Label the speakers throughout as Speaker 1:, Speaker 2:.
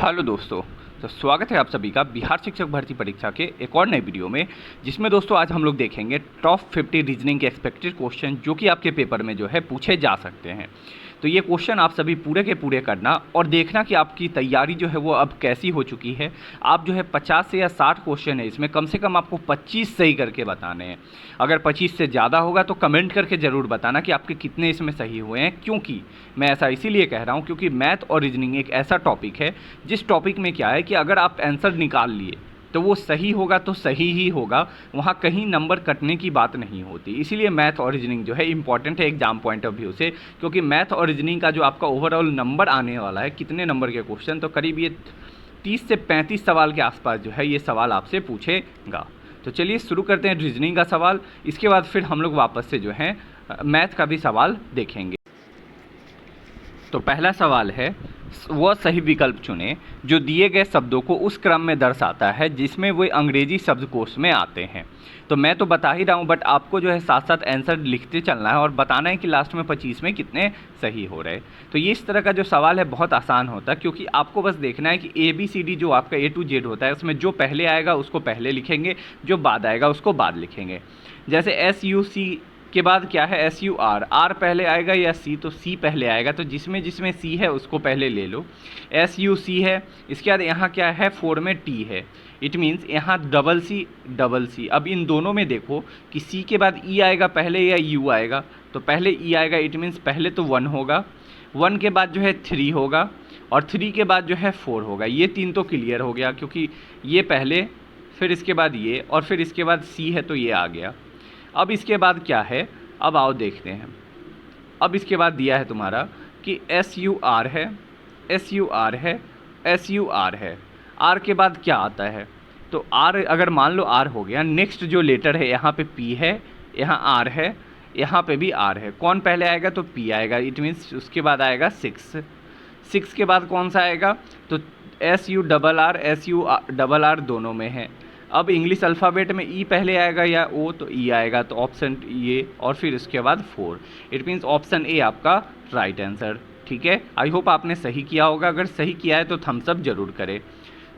Speaker 1: Hello दोस्तों। तो स्वागत है आप सभी का बिहार शिक्षक भर्ती परीक्षा के एक और नए वीडियो में, जिसमें दोस्तों आज हम लोग देखेंगे टॉप 50 रीजनिंग के एक्सपेक्टेड क्वेश्चन जो कि आपके पेपर में जो है पूछे जा सकते हैं। तो ये क्वेश्चन आप सभी पूरे के पूरे करना और देखना कि आपकी तैयारी जो है वो अब कैसी हो चुकी है। आप जो है 50 से या 60 क्वेश्चन है, इसमें कम से कम आपको 25 सही करके बताने हैं। अगर 25 से ज़्यादा होगा तो कमेंट करके ज़रूर बताना कि आपके कितने इसमें सही हुए हैं। क्योंकि मैं ऐसा इसीलिए कह रहा हूँ क्योंकि मैथ और रीजनिंग एक ऐसा टॉपिक है जिस टॉपिक में क्या है कि अगर आप आंसर निकाल लिए तो वो सही होगा तो सही ही होगा, वहाँ कहीं नंबर कटने की बात नहीं होती। इसीलिए मैथ और रीजनिंग जो है इंपॉर्टेंट है एग्जाम पॉइंट ऑफ व्यू से, क्योंकि मैथ और रीजनिंग का जो आपका ओवरऑल नंबर आने वाला है, कितने नंबर के क्वेश्चन, तो करीब ये 30 से 35 सवाल के आसपास जो है ये सवाल आपसे पूछेगा। तो चलिए शुरू करते हैं रीजनिंग का सवाल, इसके बाद फिर हम लोग वापस से जो है मैथ का भी सवाल देखेंगे। तो पहला सवाल है, वह सही विकल्प चुनें जो दिए गए शब्दों को उस क्रम में दर्शाता है जिसमें वे अंग्रेजी शब्दकोश में आते हैं। तो मैं तो बता ही रहा हूँ, बट आपको जो है साथ साथ आंसर लिखते चलना है और बताना है कि लास्ट में 25 में कितने सही हो रहे। तो ये इस तरह का जो सवाल है बहुत आसान होता है, क्योंकि आपको बस देखना है कि ABCD जो आपका A to Z होता है उसमें जो पहले आएगा उसको पहले लिखेंगे, जो बाद आएगा उसको बाद लिखेंगे। जैसे SUC के बाद क्या है SUR, R पहले आएगा या C, तो C पहले आएगा, तो जिसमें जिसमें C है उसको पहले ले लो। SUC है, इसके बाद यहाँ क्या है 4 में T है, इट मीन्स यहाँ डबल C। अब इन दोनों में देखो कि C के बाद E आएगा पहले या U आएगा, तो पहले E आएगा, इट मीन्स पहले तो 1 होगा, 1 के बाद जो है 3 होगा और 3 के बाद जो है 4 होगा। ये 3 तो क्लियर हो गया क्योंकि ये पहले, फिर इसके बाद ये और फिर इसके बाद C है तो ये आ गया। अब इसके बाद क्या है, अब आओ देखते हैं। अब इसके बाद दिया है तुम्हारा कि SUR है, SUR है, SUR है। R के बाद क्या आता है, तो R अगर मान लो R हो गया, नेक्स्ट जो लेटर है यहाँ पे P है, यहाँ R है, यहाँ पे भी R है। कौन पहले आएगा, तो P आएगा, इट मीन्स उसके बाद आएगा 6 के बाद कौन सा आएगा, तो SURR, SURR दोनों में है। अब इंग्लिश अल्फ़ाबेट में E पहले आएगा या O, तो E आएगा, तो ऑप्शन ये और फिर इसके बाद 4, इट मीन्स ऑप्शन A आपका राइट आंसर। ठीक है, आई होप आपने सही किया होगा। अगर सही किया है तो थम्स अप जरूर करें।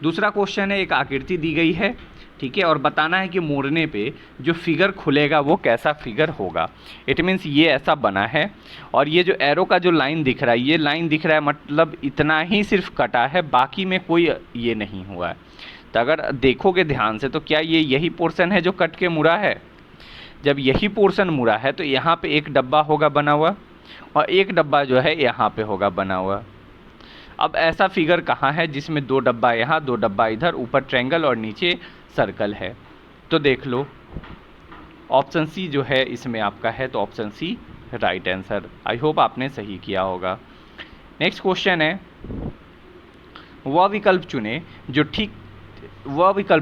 Speaker 1: दूसरा क्वेश्चन है, एक आकृति दी गई है, ठीक है, और बताना है कि मोड़ने पे जो फिगर खुलेगा वो कैसा फिगर होगा। इट मीन्स ये ऐसा बना है और ये जो एरो का जो लाइन दिख रहा है, ये लाइन दिख रहा है मतलब इतना ही सिर्फ कटा है, बाकी में कोई ये नहीं हुआ है। तो अगर देखोगे ध्यान से तो क्या ये यही पोर्शन है जो कट के मुड़ा है। जब यही पोर्शन मुड़ा है तो यहाँ पे एक डब्बा होगा बना हुआ और एक डब्बा जो है यहाँ पे होगा बना हुआ। अब ऐसा फिगर कहाँ है जिसमें 2 डब्बा यहाँ, 2 डब्बा इधर, ऊपर ट्रायंगल और नीचे सर्कल है। तो देख लो ऑप्शन C जो है इसमें आपका है, तो option C right answer. I hope आपने सही किया होगा। नेक्स्ट क्वेश्चन है, वह विकल्प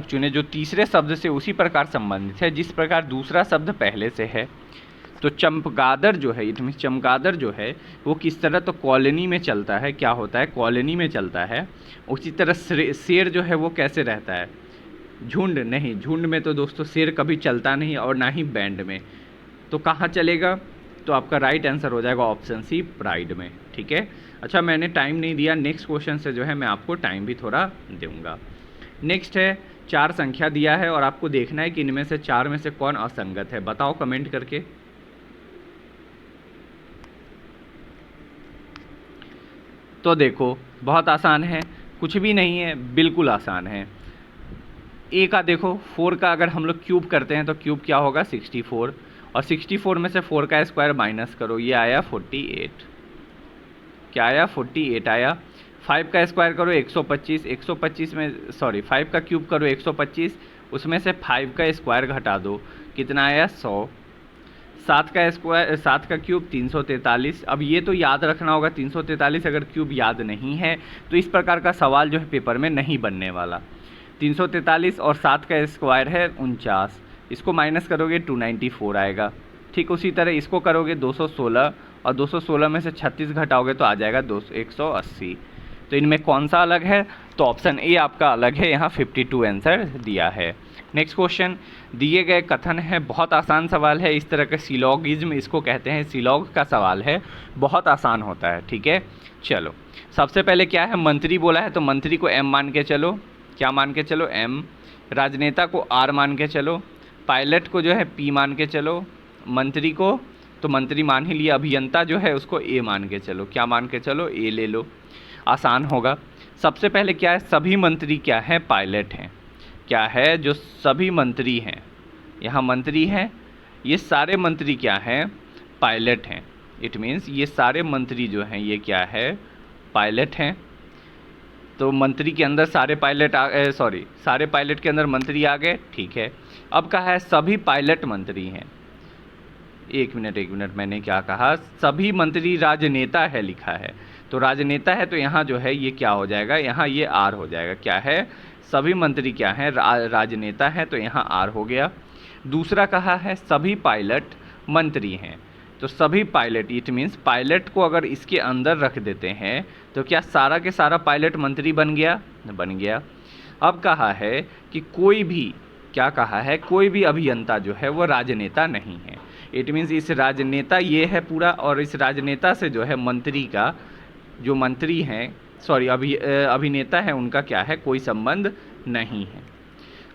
Speaker 1: चुने जो तीसरे शब्द से उसी प्रकार संबंधित है जिस प्रकार दूसरा शब्द पहले से है। तो चमगादड़ जो है, इट मीन्स चमगादड़ जो है वो किस तरह, तो कॉलोनी में चलता है। क्या होता है, कॉलोनी में चलता है। उसी तरह शेर जो है वो कैसे रहता है, झुंड नहीं, झुंड में तो दोस्तों शेर कभी चलता नहीं और ना ही बैंड में। तो कहाँ चलेगा, तो आपका राइट आंसर हो जाएगा ऑप्शन C प्राइड में। ठीक है, अच्छा मैंने टाइम नहीं दिया, नेक्स्ट क्वेश्चन से जो है मैं आपको टाइम भी थोड़ा दूंगा। नेक्स्ट है, 4 संख्या दिया है और आपको देखना है कि इनमें से 4 में से कौन असंगत है। बताओ कमेंट करके। तो देखो बहुत आसान है, कुछ भी नहीं है, बिल्कुल आसान है। A का देखो 4 का अगर हम लोग क्यूब करते हैं तो क्यूब क्या होगा 64, और 64 में से 4 का स्क्वायर माइनस करो, ये आया 48। क्या आया, 48 आया। 5 का स्क्वायर करो 125, 125 में सॉरी 5 का क्यूब करो 125, उसमें से 5 का स्क्वायर घटा दो, कितना आया 100। 7 का स्क्वायर, 7 का क्यूब 343। अब ये तो याद रखना होगा 343, अगर क्यूब याद नहीं है तो इस प्रकार का सवाल जो है पेपर में नहीं बनने वाला। 343 और 7 का स्क्वायर है 49, इसको माइनस करोगे 294 आएगा। ठीक उसी तरह इसको करोगे 216 और 216 में से 36 घटाओगे तो आ जाएगा 180। तो इनमें कौन सा अलग है, तो ऑप्शन A आपका अलग है, यहाँ 52 आंसर दिया है। नेक्स्ट क्वेश्चन, दिए गए कथन है, बहुत आसान सवाल है, इस तरह का सिलोगिज्म इसको कहते हैं, सिलोग का सवाल है, बहुत आसान होता है, ठीक है। चलो सबसे पहले क्या है, मंत्री बोला है तो मंत्री को एम मान के चलो, क्या मान के चलो, एम। राजनेता को आर मान के चलो, पायलट को जो है पी मान के चलो, मंत्री को तो मंत्री मान ही लिया, अभियंता जो है उसको ए मान के चलो, क्या मान के चलो, ए ले लो, आसान होगा। सबसे पहले क्या है, सभी मंत्री क्या है, पायलट हैं, क्या है, जो सभी मंत्री हैं, यहाँ मंत्री हैं, ये सारे मंत्री क्या हैं, पायलट हैं। इट मीन्स ये सारे मंत्री जो हैं ये क्या है, पायलट हैं। तो मंत्री के अंदर सारे पायलट सारे पायलट के अंदर मंत्री आ गए, ठीक है। अब कहा है सभी पायलट मंत्री हैं, एक मिनट मैंने क्या कहा, सभी मंत्री राजनेता है लिखा है, तो राजनेता है तो यहाँ जो है ये क्या हो जाएगा, यहाँ ये आर हो जाएगा, क्या है, सभी मंत्री क्या हैं, राजनेता है तो यहाँ आर हो गया। दूसरा कहा है सभी पायलट मंत्री हैं, तो सभी पायलट, इट मीन्स पायलट को अगर इसके अंदर रख देते हैं तो क्या सारा के सारा पायलट मंत्री बन गया, बन गया। अब कहा है कि कोई भी, क्या कहा है, कोई भी अभियंता जो है वो राजनेता नहीं है। इट मीन्स इस राजनेता ये है पूरा, और इस राजनेता से जो है मंत्री का, जो मंत्री हैं अभिनेता है उनका क्या है, कोई संबंध नहीं है।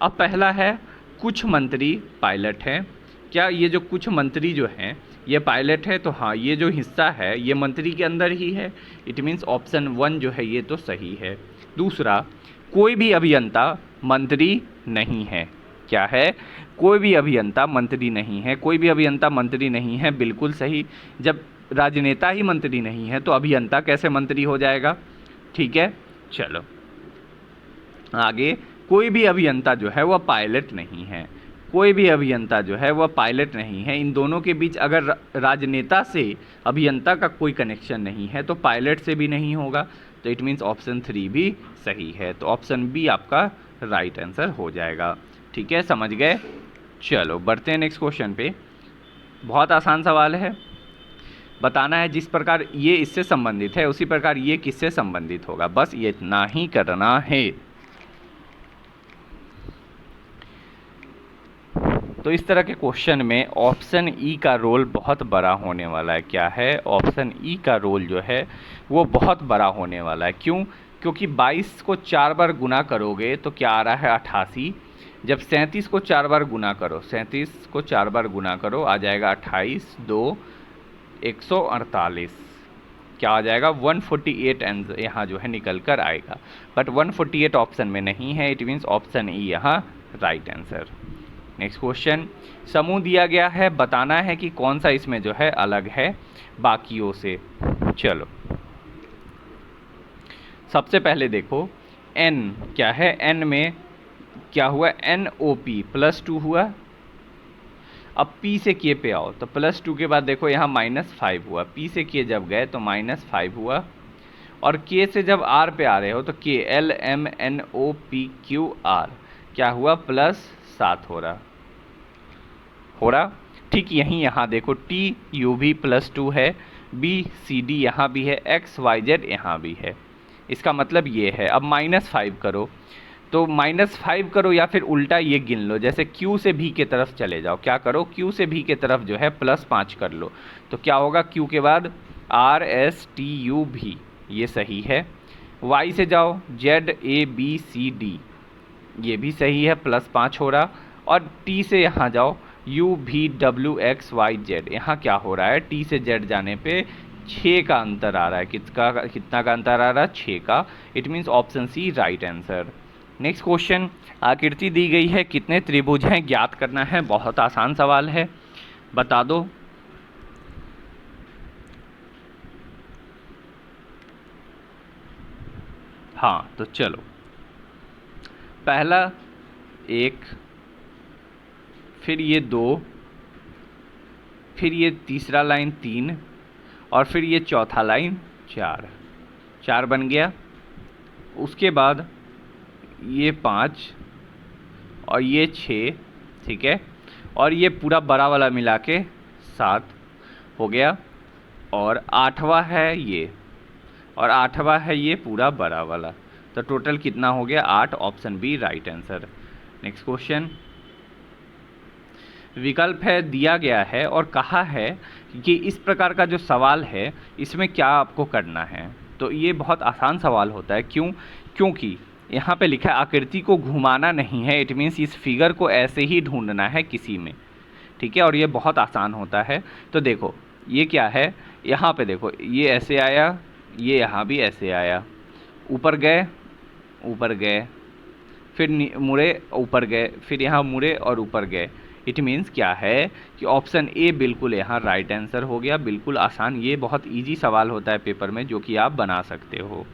Speaker 1: अब पहला है कुछ मंत्री पायलट हैं, क्या ये जो कुछ मंत्री जो हैं ये पायलट है, तो हाँ ये जो हिस्सा है ये मंत्री के अंदर ही है, इट मीन्स ऑप्शन 1 जो है ये तो सही है। दूसरा, कोई भी अभियंता मंत्री नहीं है, क्या है, कोई भी अभियंता मंत्री नहीं है, कोई भी अभियंता मंत्री नहीं है, बिल्कुल सही। जब राजनेता ही मंत्री नहीं है तो अभियंता कैसे मंत्री हो जाएगा, ठीक है। चलो आगे, कोई भी अभियंता जो है वह पायलट नहीं है, कोई भी अभियंता जो है वह पायलट नहीं है। इन दोनों के बीच अगर राजनेता से अभियंता का कोई कनेक्शन नहीं है तो पायलट से भी नहीं होगा, तो इट मीन्स ऑप्शन 3 भी सही है, तो ऑप्शन बी आपका राइट आंसर हो जाएगा, ठीक है, समझ गए। चलो बढ़ते हैं नेक्स्ट क्वेश्चन पे, बहुत आसान सवाल है, बताना है जिस प्रकार ये इससे संबंधित है उसी प्रकार ये किससे संबंधित होगा, बस ये इतना ही करना है। तो इस तरह के क्वेश्चन में ऑप्शन ई का रोल बहुत बड़ा होने वाला है, क्या है, ऑप्शन ई का रोल जो है वो बहुत बड़ा होने वाला है। क्यों, क्योंकि 22 को 4 बार गुना करोगे तो क्या आ रहा है, 88। जब 37 को 4 बार गुना करो, 37 को 4 बार गुना करो आ जाएगा 28, 2 148, क्या आ जाएगा 148 यहाँ जो है निकल कर आएगा, बट 148 ऑप्शन में नहीं है, इट मीन्स ऑप्शन ई यहाँ राइट आंसर। नेक्स्ट क्वेश्चन, समूह दिया गया है, बताना है कि कौन सा इसमें जो है अलग है बाकियों से। चलो सबसे पहले देखो n क्या है, n में क्या हुआ, NOP +2 हुआ। अब P से K पे आओ तो +2 के बाद देखो यहाँ -5 हुआ, P से K जब गए तो -5 हुआ, और K से जब R पे आ रहे हो तो K LMNOPQR क्या हुआ, +7 हो रहा। ठीक यहीं यहाँ देखो TUV +2 है, BCD यहाँ भी है, XYZ यहाँ भी है, इसका मतलब ये है। अब -5 करो तो -5 करो या फिर उल्टा ये गिन लो, जैसे Q से V के तरफ चले जाओ, क्या करो, Q से V के तरफ जो है +5 कर लो, तो क्या होगा, Q के बाद RSTUV ये सही है। Y से जाओ ZABCD ये भी सही है, +5 हो रहा, और T से यहाँ जाओ UVWXYZ यहाँ क्या हो रहा है, T से Z जाने पे 6 का अंतर आ रहा है, कितना का अंतर आ रहा है, 6 का, it means option C right answer. Next question, आकृति दी गई है, कितने त्रिभुज हैं ज्ञात करना है, बहुत आसान सवाल है, बता दो। हाँ तो चलो, पहला 1, फिर ये 2, फिर ये तीसरा लाइन 3, और फिर ये चौथा लाइन 4 बन गया। उसके बाद ये 5 और ये 6, ठीक है, और ये पूरा बड़ा वाला मिला के 7 हो गया, और 8वां है ये, और 8वां है ये पूरा बड़ा वाला, तो टोटल कितना हो गया, 8, option B right answer. Next question, विकल्प है दिया गया है और कहा है कि इस प्रकार का जो सवाल है इसमें क्या आपको करना है। तो ये बहुत आसान सवाल होता है। क्यों? क्योंकि यहाँ पे लिखा है आकृति को घुमाना नहीं है, इट मीन्स इस फिगर को ऐसे ही ढूंढना है किसी में, ठीक है। और ये बहुत आसान होता है। तो देखो ये क्या है, यहाँ पे देखो ये ऐसे आया, ये यहाँ भी ऐसे आया, ऊपर गए, ऊपर गए, फिर मुड़े, ऊपर गए, फिर यहाँ मुड़े और ऊपर गए। इट मीन्स क्या है कि ऑप्शन ए बिल्कुल यहाँ राइट आंसर हो गया। बिल्कुल आसान, ये बहुत इजी सवाल होता है पेपर में जो कि आप बना सकते हो,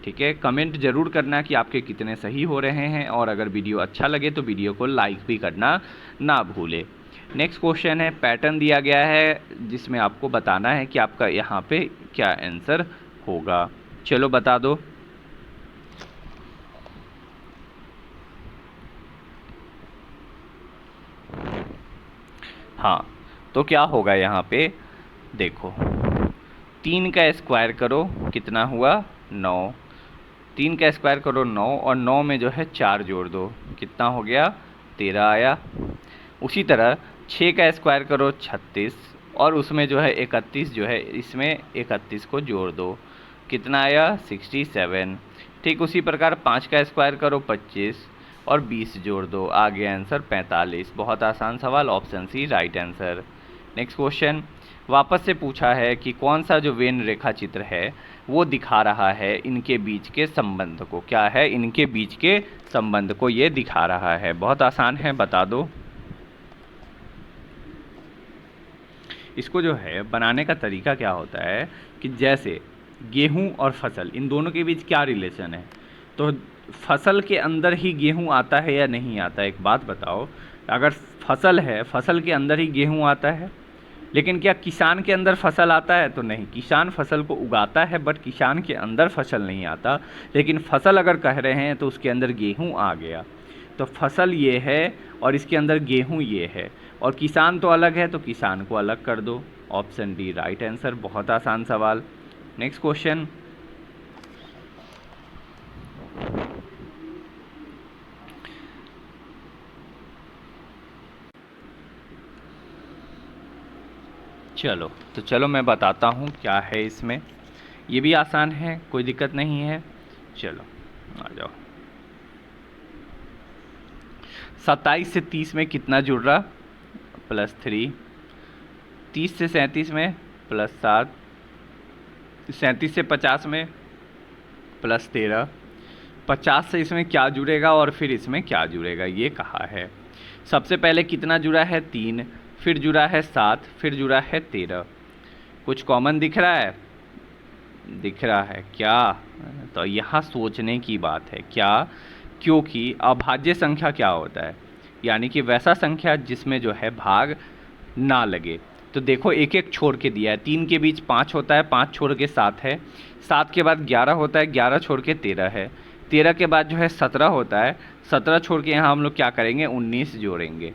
Speaker 1: ठीक है। कमेंट ज़रूर करना कि आपके कितने सही हो रहे हैं, और अगर वीडियो अच्छा लगे तो वीडियो को लाइक भी करना ना भूले। नेक्स्ट क्वेश्चन है, पैटर्न दिया गया है जिसमें आपको बताना है कि आपका यहाँ पे क्या आंसर होगा। चलो बता दो। हाँ, तो क्या होगा यहाँ पे, देखो 3 का स्क्वायर करो, कितना हुआ 9। 3 का स्क्वायर करो 9, और 9 में जो है 4 जोड़ दो, कितना हो गया 13 आया। उसी तरह 6 का स्क्वायर करो 36, और उसमें जो है 31 जो है, इसमें 31 को जोड़ दो, कितना आया 67। ठीक उसी प्रकार 5 का स्क्वायर करो 25, और 20 जोड़ दो, आगे आंसर 45। बहुत आसान सवाल, option C right answer. Next question, वापस से पूछा है कि कौन सा जो वेन रेखा चित्र है वो दिखा रहा है इनके बीच के संबंध को। क्या है? इनके बीच के संबंध को ये दिखा रहा है। बहुत आसान है, बता दो। इसको जो है बनाने का तरीका क्या होता है कि जैसे गेहूं और फसल, इन दोनों के बीच क्या रिलेशन है। तो फसल के अंदर ही गेहूं आता है या नहीं आता है? एक बात बताओ, अगर फसल है, फसल के अंदर ही गेहूं आता है, लेकिन क्या किसान के अंदर फसल आता है? तो नहीं, किसान फसल को उगाता है बट किसान के अंदर फसल नहीं आता। लेकिन फसल अगर कह रहे हैं तो उसके अंदर गेहूं आ गया। तो फसल ये है और इसके अंदर गेहूं ये है, और किसान तो अलग है, तो किसान को अलग कर दो। Option D right answer. बहुत आसान सवाल। नेक्स्ट क्वेश्चन, चलो मैं बताता हूँ क्या है इसमें। ये भी आसान है, कोई दिक्कत नहीं है। चलो आ जाओ। 27 से 30 में कितना जुड़ रहा? +3। 30 से 37 में +7। 37 से 50 में +13। 50 से इसमें क्या जुड़ेगा और फिर इसमें क्या जुड़ेगा, ये कहा है। सबसे पहले कितना जुड़ा है? 3, फिर जुड़ा है 7, फिर जुड़ा है 13। कुछ कॉमन दिख रहा है? दिख रहा है क्या? तो यहाँ सोचने की बात है। क्या? क्योंकि अभाज्य संख्या क्या होता है? यानी कि वैसा संख्या जिसमें जो है भाग ना लगे। तो देखो एक एक छोड़ के दिया है। 3 के बीच 5 होता है, 5 छोड़ के 7 है। 7 के बाद 11 होता है, 11 छोड़ के 13 है। 13 के बाद जो है 17 होता है, 17 छोड़ के यहाँ हम लोग क्या करेंगे? 19 जोड़ेंगे।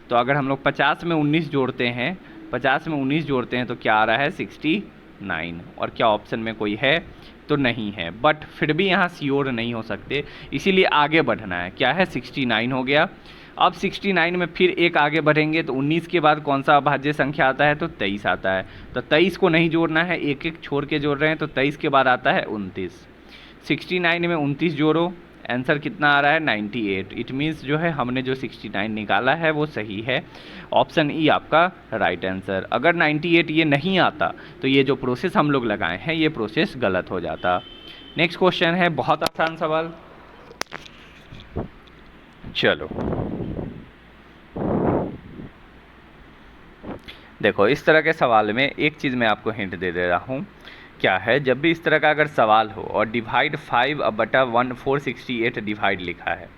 Speaker 1: तो अगर हम लोग 50 में 19 जोड़ते हैं, 50 में 19 जोड़ते हैं तो क्या आ रहा है? 69। और क्या ऑप्शन में कोई है? तो नहीं है। बट फिर भी यहाँ श्योर नहीं हो सकते, इसीलिए आगे बढ़ना है। क्या है? 69 हो गया। अब 69 में फिर एक आगे बढ़ेंगे तो 19 के बाद कौन सा अभाज्य संख्या आता है? तो 23 आता है। तो 23 को नहीं जोड़ना है, एक एक छोड़ के जोड़ रहे हैं। तो 23 के बाद आता है 29। 69 में 29 जोड़ो, आंसर कितना आ रहा है? 98। इट मीन्स जो है हमने जो 69 निकाला है वो सही है। ऑप्शन ई आपका राइट आंसर। अगर 98 ये नहीं आता तो ये जो प्रोसेस हम लोग लगाए हैं ये प्रोसेस गलत हो जाता। नेक्स्ट क्वेश्चन है, बहुत आसान सवाल। चलो देखो, इस तरह के सवाल में एक चीज़ मैं आपको हिंट दे दे रहा हूँ। क्या है? जब भी इस तरह का अगर सवाल हो और डिवाइड 5/1468 डिवाइड लिखा है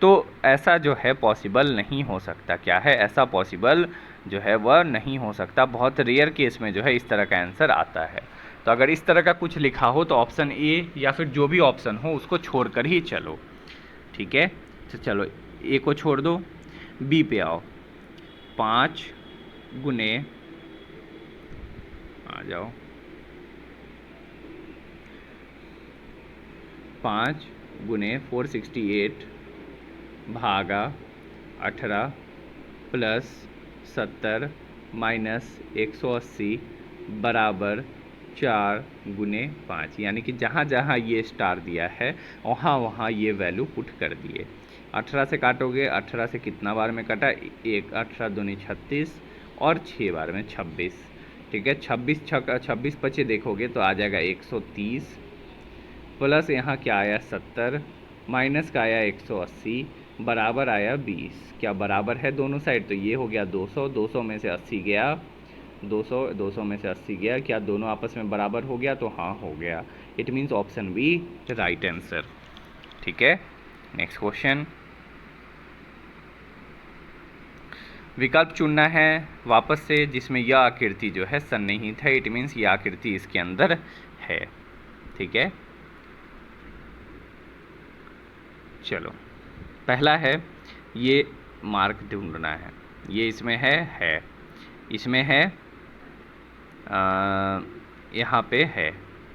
Speaker 1: तो ऐसा जो है पॉसिबल नहीं हो सकता। क्या है? ऐसा पॉसिबल जो है वह नहीं हो सकता। बहुत रेयर केस में जो है इस तरह का आंसर आता है। तो अगर इस तरह का कुछ लिखा हो तो ऑप्शन ए या फिर जो भी ऑप्शन हो उसको छोड़कर ही चलो, ठीक है। तो चलो ए को छोड़ दो, बी पे आओ। 5 गुने, आ जाओ, 5 गुने 468 भागा 18 प्लस 70 माइनस 180 बराबर 4 गुने 5, यानी कि जहाँ जहाँ ये स्टार दिया है वहाँ वहाँ ये वैल्यू पुट कर दिए। 18 से काटोगे, 18 से कितना बार में कटा, 1, 18 दूनी 36 और 6 बार में 26, ठीक है। 26 पचे देखोगे तो आ जाएगा 130, प्लस यहाँ क्या आया 70, माइनस का आया 180, बराबर आया 20। क्या बराबर है दोनों साइड, तो ये हो गया 200, 200 में से 80 गया, 200 में से 80 गया। क्या दोनों आपस में बराबर हो गया, तो हाँ हो गया। It means option B right answer, ठीक है। नेक्स्ट क्वेश्चन, विकल्प चुनना है वापस से जिसमें यह आकृति जो है सन्निहित है। इट मीन्स यह आकृति इसके अंदर है, ठीक है। चलो, पहला है ये मार्क ढूंढना है, ये इसमें है, इसमें है, यहाँ पे है,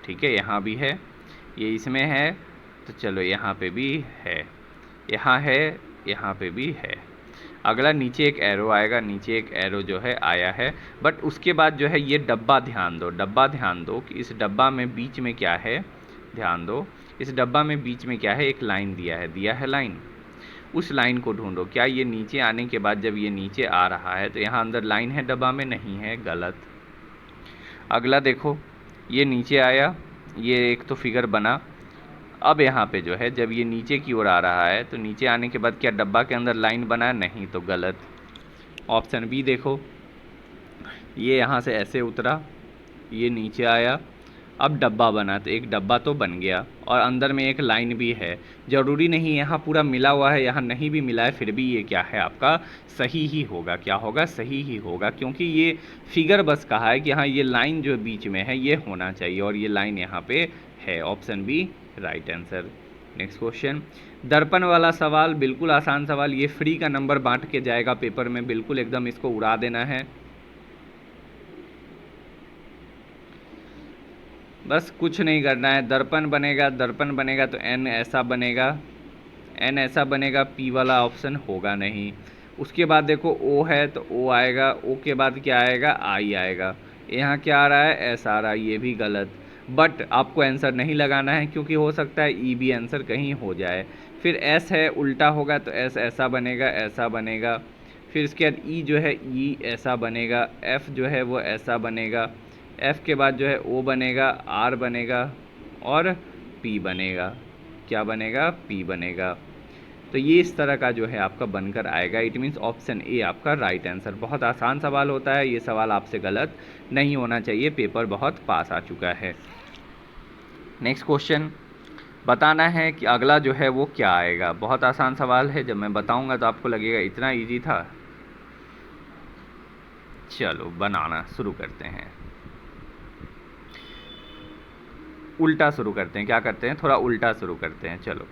Speaker 1: ठीक है, यहाँ भी है, ये इसमें है, तो चलो यहाँ पे भी है, यहाँ है, यहाँ पे भी है। अगला नीचे एक एरो आएगा, नीचे एक एरो जो है आया है, बट उसके बाद जो है ये डब्बा ध्यान दो, डब्बा ध्यान दो कि इस डब्बा में बीच में क्या है, ध्यान दो, इस डब्बा में बीच में क्या है, एक लाइन दिया है लाइन। उस लाइन को ढूंढो। क्या ये नीचे आने के बाद जब ये नीचे आ रहा है तो यहाँ अंदर लाइन है, डब्बा में नहीं है, गलत। अगला देखो, ये नीचे आया, ये एक तो फिगर बना, अब यहाँ पे जो है जब ये नीचे की ओर आ रहा है तो नीचे आने के बाद क्या डब्बा के अंदर लाइन बना, नहीं, तो गलत। ऑप्शन बी देखो, ये यहाँ से ऐसे उतरा, ये नीचे आया, अब डब्बा बना, तो एक डब्बा तो बन गया और अंदर में एक लाइन भी है। ज़रूरी नहीं यहाँ पूरा मिला हुआ है, यहाँ नहीं भी मिला है, फिर भी ये क्या है आपका सही ही होगा। क्या होगा, सही ही होगा, क्योंकि ये फिगर बस कहा है कि हाँ ये लाइन जो बीच में है ये होना चाहिए और ये लाइन यहाँ पे है। Option B right answer. Next question, दर्पण वाला सवाल, बिल्कुल आसान सवाल, ये फ्री का नंबर बांट के जाएगा पेपर में, बिल्कुल एकदम इसको उड़ा देना है। बस कुछ नहीं करना है, दर्पण बनेगा तो n ऐसा बनेगा, n ऐसा बनेगा, p वाला ऑप्शन होगा नहीं। उसके बाद देखो o है तो o आएगा, o के बाद क्या आएगा, i आएगा। यहाँ क्या आ रहा है, s आ रहा है, ये भी गलत। बट आपको आंसर नहीं लगाना है क्योंकि हो सकता है e भी आंसर कहीं हो जाए। फिर s है, उल्टा होगा तो s ऐसा बनेगा, ऐसा बनेगा। फिर इसके बाद e जो है, e ऐसा बनेगा, f जो है वो ऐसा बनेगा, F के बाद जो है O बनेगा, R बनेगा और P बनेगा। क्या बनेगा, P बनेगा। तो ये इस तरह का जो है आपका बनकर आएगा। इट मीन्स ऑप्शन ए आपका राइट आंसर। बहुत आसान सवाल होता है, ये सवाल आपसे गलत नहीं होना चाहिए, पेपर बहुत पास आ चुका है। नेक्स्ट क्वेश्चन, बताना है कि अगला जो है वो क्या आएगा। बहुत आसान सवाल है, जब मैं बताऊंगा तो आपको लगेगा इतना इजी था। चलो बनाना शुरू करते हैं, उल्टा शुरू करते हैं। क्या करते हैं, थोड़ा उल्टा शुरू करते हैं। चलो,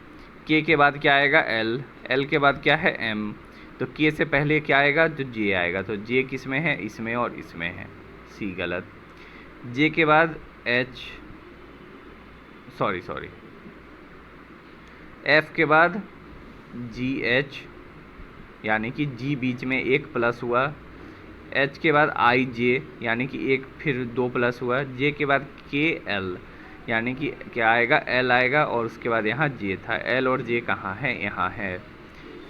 Speaker 1: के के बाद क्या आएगा, एल, एल के बाद क्या है, एम, तो के से पहले क्या आएगा, जो जे आएगा, तो जे किस में है, इसमें और इसमें है, सी गलत। जे के बाद एच, सॉरी, एफ के बाद जी एच, यानी कि जी बीच में एक प्लस हुआ। एच के बाद आई जे, यानी कि एक फिर दो प्लस हुआ। जे के बाद के एल, यानी कि क्या आएगा, एल आएगा और उसके बाद यहाँ जे था। एल और जे कहाँ है, यहाँ है,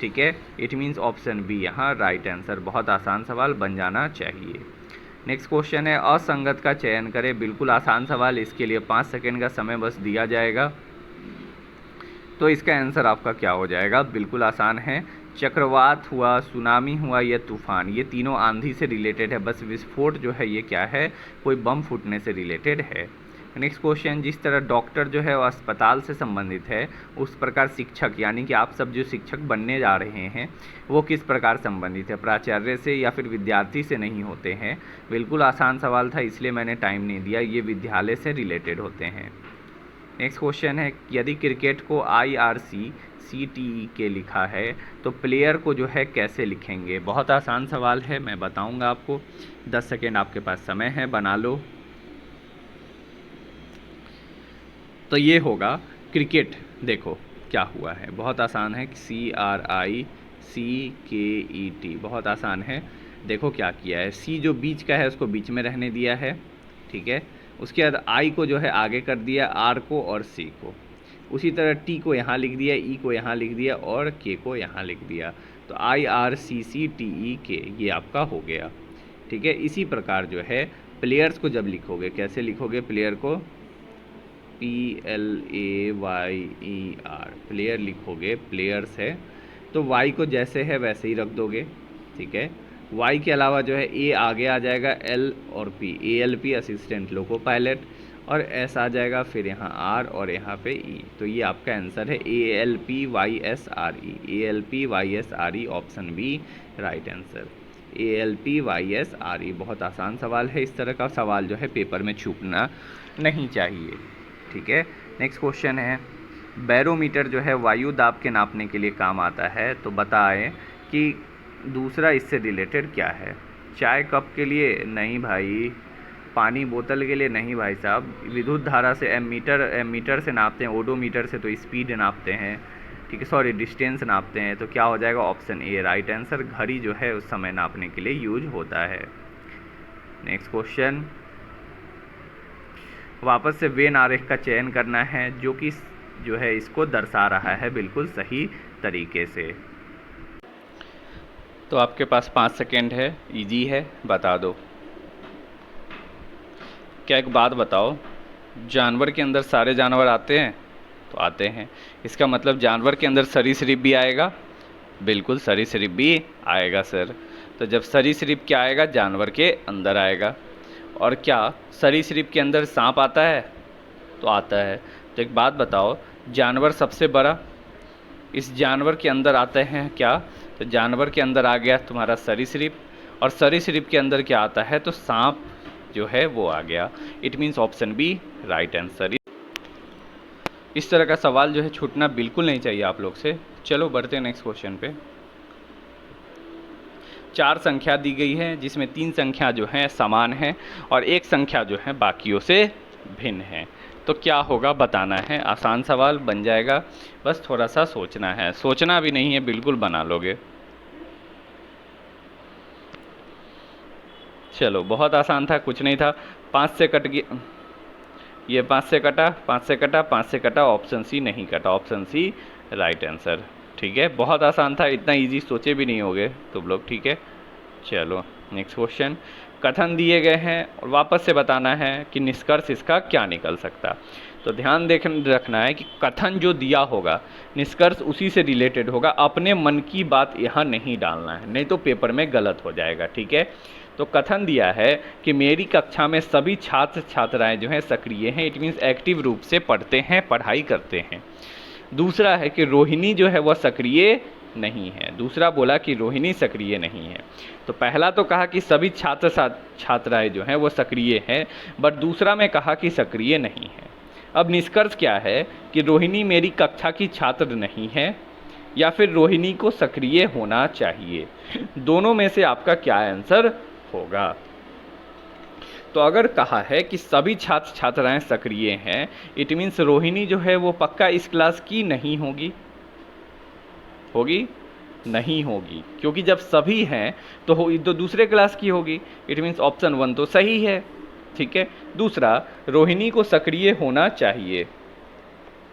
Speaker 1: ठीक है। इट मीन्स ऑप्शन बी यहाँ राइट आंसर। बहुत आसान सवाल बन जाना चाहिए। नेक्स्ट क्वेश्चन है, असंगत का चयन करें। बिल्कुल आसान सवाल, इसके लिए 5 सेकेंड का समय बस दिया जाएगा। तो इसका आंसर आपका क्या हो जाएगा, बिल्कुल आसान है। चक्रवात हुआ, सुनामी हुआ या तूफान, ये तीनों आंधी से रिलेटेड है। बस विस्फोट जो है ये क्या है, कोई बम फूटने से रिलेटेड है। नेक्स्ट क्वेश्चन, जिस तरह डॉक्टर जो है वो अस्पताल से संबंधित है, उस प्रकार शिक्षक, यानी कि आप सब जो शिक्षक बनने जा रहे हैं वो किस प्रकार संबंधित है, प्राचार्य से या फिर विद्यार्थी से नहीं होते हैं। बिल्कुल आसान सवाल था, इसलिए मैंने टाइम नहीं दिया, ये विद्यालय से रिलेटेड होते हैं। नेक्स्ट क्वेश्चन है, यदि क्रिकेट को IRCTE के लिखा है तो प्लेयर को जो है कैसे लिखेंगे। बहुत आसान सवाल है, मैं बताऊंगा आपको। 10 सेकेंड आपके पास समय है, बना लो। तो ये होगा क्रिकेट, देखो क्या हुआ है, बहुत आसान है, CRICKET, बहुत आसान है। देखो क्या किया है, सी जो बीच का है उसको बीच में रहने दिया है, ठीक है। उसके बाद आई को जो है आगे कर दिया, आर को और सी को। उसी तरह टी को यहाँ लिख दिया, ई को यहाँ लिख दिया और के को यहाँ लिख दिया। तो I R C C T E के ये आपका हो गया, ठीक है। इसी प्रकार जो है प्लेयर्स को जब लिखोगे, कैसे लिखोगे प्लेयर को, PLAYER प्लेयर लिखोगे, प्लेयर्स है तो वाई को जैसे है वैसे ही रख दोगे, ठीक है। वाई के अलावा जो है ए आगे आ जाएगा, एल और P, ALP assistant loco pilot, और एस आ जाएगा, फिर यहाँ आर और यहाँ पे ई। तो ये आपका आंसर है ALPYSRE option B right answer. ALPYSRE बहुत आसान सवाल है, इस तरह का सवाल जो है पेपर में छूटना नहीं चाहिए, ठीक है। नेक्स्ट क्वेश्चन है, बैरोमीटर जो है वायु दाब के नापने के लिए काम आता है, तो बताएं कि दूसरा इससे रिलेटेड क्या है। चाय कप के लिए नहीं भाई, पानी बोतल के लिए नहीं भाई साहब, विद्युत धारा से एमीटर से नापते हैं, ओडोमीटर से तो स्पीड नापते हैं, ठीक है, सॉरी डिस्टेंस नापते हैं। तो क्या हो जाएगा ऑप्शन ए राइट आंसर, घड़ी जो है उस समय नापने के लिए यूज होता है। नेक्स्ट क्वेश्चन, वापस से वेन आरेख का चयन करना है जो कि जो है इसको दर्शा रहा है बिल्कुल सही तरीके से। तो आपके पास 5 सेकेंड है, इजी है, बता दो। क्या एक बात बताओ, जानवर के अंदर सारे जानवर आते हैं? तो आते हैं, इसका मतलब जानवर के अंदर सरीसृप भी आएगा? बिल्कुल सरीसृप भी आएगा सर। तो जब सरीसृप क्या आएगा, जानवर के अंदर आएगा। और क्या सरीसृप के अंदर सांप आता है? तो आता है। तो एक बात बताओ, जानवर सबसे बड़ा, इस जानवर के अंदर आते हैं क्या? तो जानवर के अंदर आ गया तुम्हारा सरीसृप, और सरीसृप के अंदर क्या आता है? तो सांप जो है वो आ गया। It means option B right answer. इस तरह का सवाल जो है छूटना बिल्कुल नहीं चाहिए आप लोग से। चलो बढ़ते हैं नेक्स्ट क्वेश्चन पे। 4 संख्या दी गई है जिसमें 3 संख्या जो है समान है और 1 संख्या जो है बाकियों से भिन्न है। तो क्या होगा बताना है, आसान सवाल बन जाएगा, बस थोड़ा सा सोचना है, सोचना भी नहीं है, बिल्कुल बना लोगे। चलो बहुत आसान था, कुछ नहीं था। 5 से कट गया, ये 5 से कटा, 5 से कटा, 5 से कटा, ऑप्शन सी नहीं कटा, ऑप्शन सी राइट आंसर, ठीक है। बहुत आसान था, इतना इजी सोचे भी नहीं होगे तुम लोग, ठीक है। चलो नेक्स्ट क्वेश्चन, कथन दिए गए हैं और वापस से बताना है कि निष्कर्ष इसका क्या निकल सकता। तो ध्यान रखना है कि कथन जो दिया होगा निष्कर्ष उसी से रिलेटेड होगा, अपने मन की बात यहाँ नहीं डालना है, नहीं तो पेपर में गलत हो जाएगा, ठीक है। तो कथन दिया है कि मेरी कक्षा में सभी छात्र छात्राएं जो हैं सक्रिय हैं, इट मीन्स एक्टिव रूप से पढ़ते हैं, पढ़ाई करते हैं। दूसरा है कि रोहिणी जो है वह सक्रिय नहीं है, दूसरा बोला कि रोहिणी सक्रिय नहीं है। तो पहला तो कहा कि सभी छात्र छात्राएं जो हैं वो सक्रिय हैं, बट दूसरा में कहा कि सक्रिय नहीं है। अब निष्कर्ष क्या है कि रोहिणी मेरी कक्षा की छात्र नहीं है या फिर रोहिणी को सक्रिय होना चाहिए, दोनों में से आपका क्या आंसर होगा। तो अगर कहा है कि सभी छात्र छात्राएं सक्रिय हैं, इट मीन्स रोहिणी जो है वो पक्का इस क्लास की नहीं होगी, होगी नहीं होगी, क्योंकि जब सभी हैं तो दूसरे क्लास की होगी, इट मीन्स ऑप्शन 1 तो सही है, ठीक है। दूसरा, रोहिणी को सक्रिय होना चाहिए,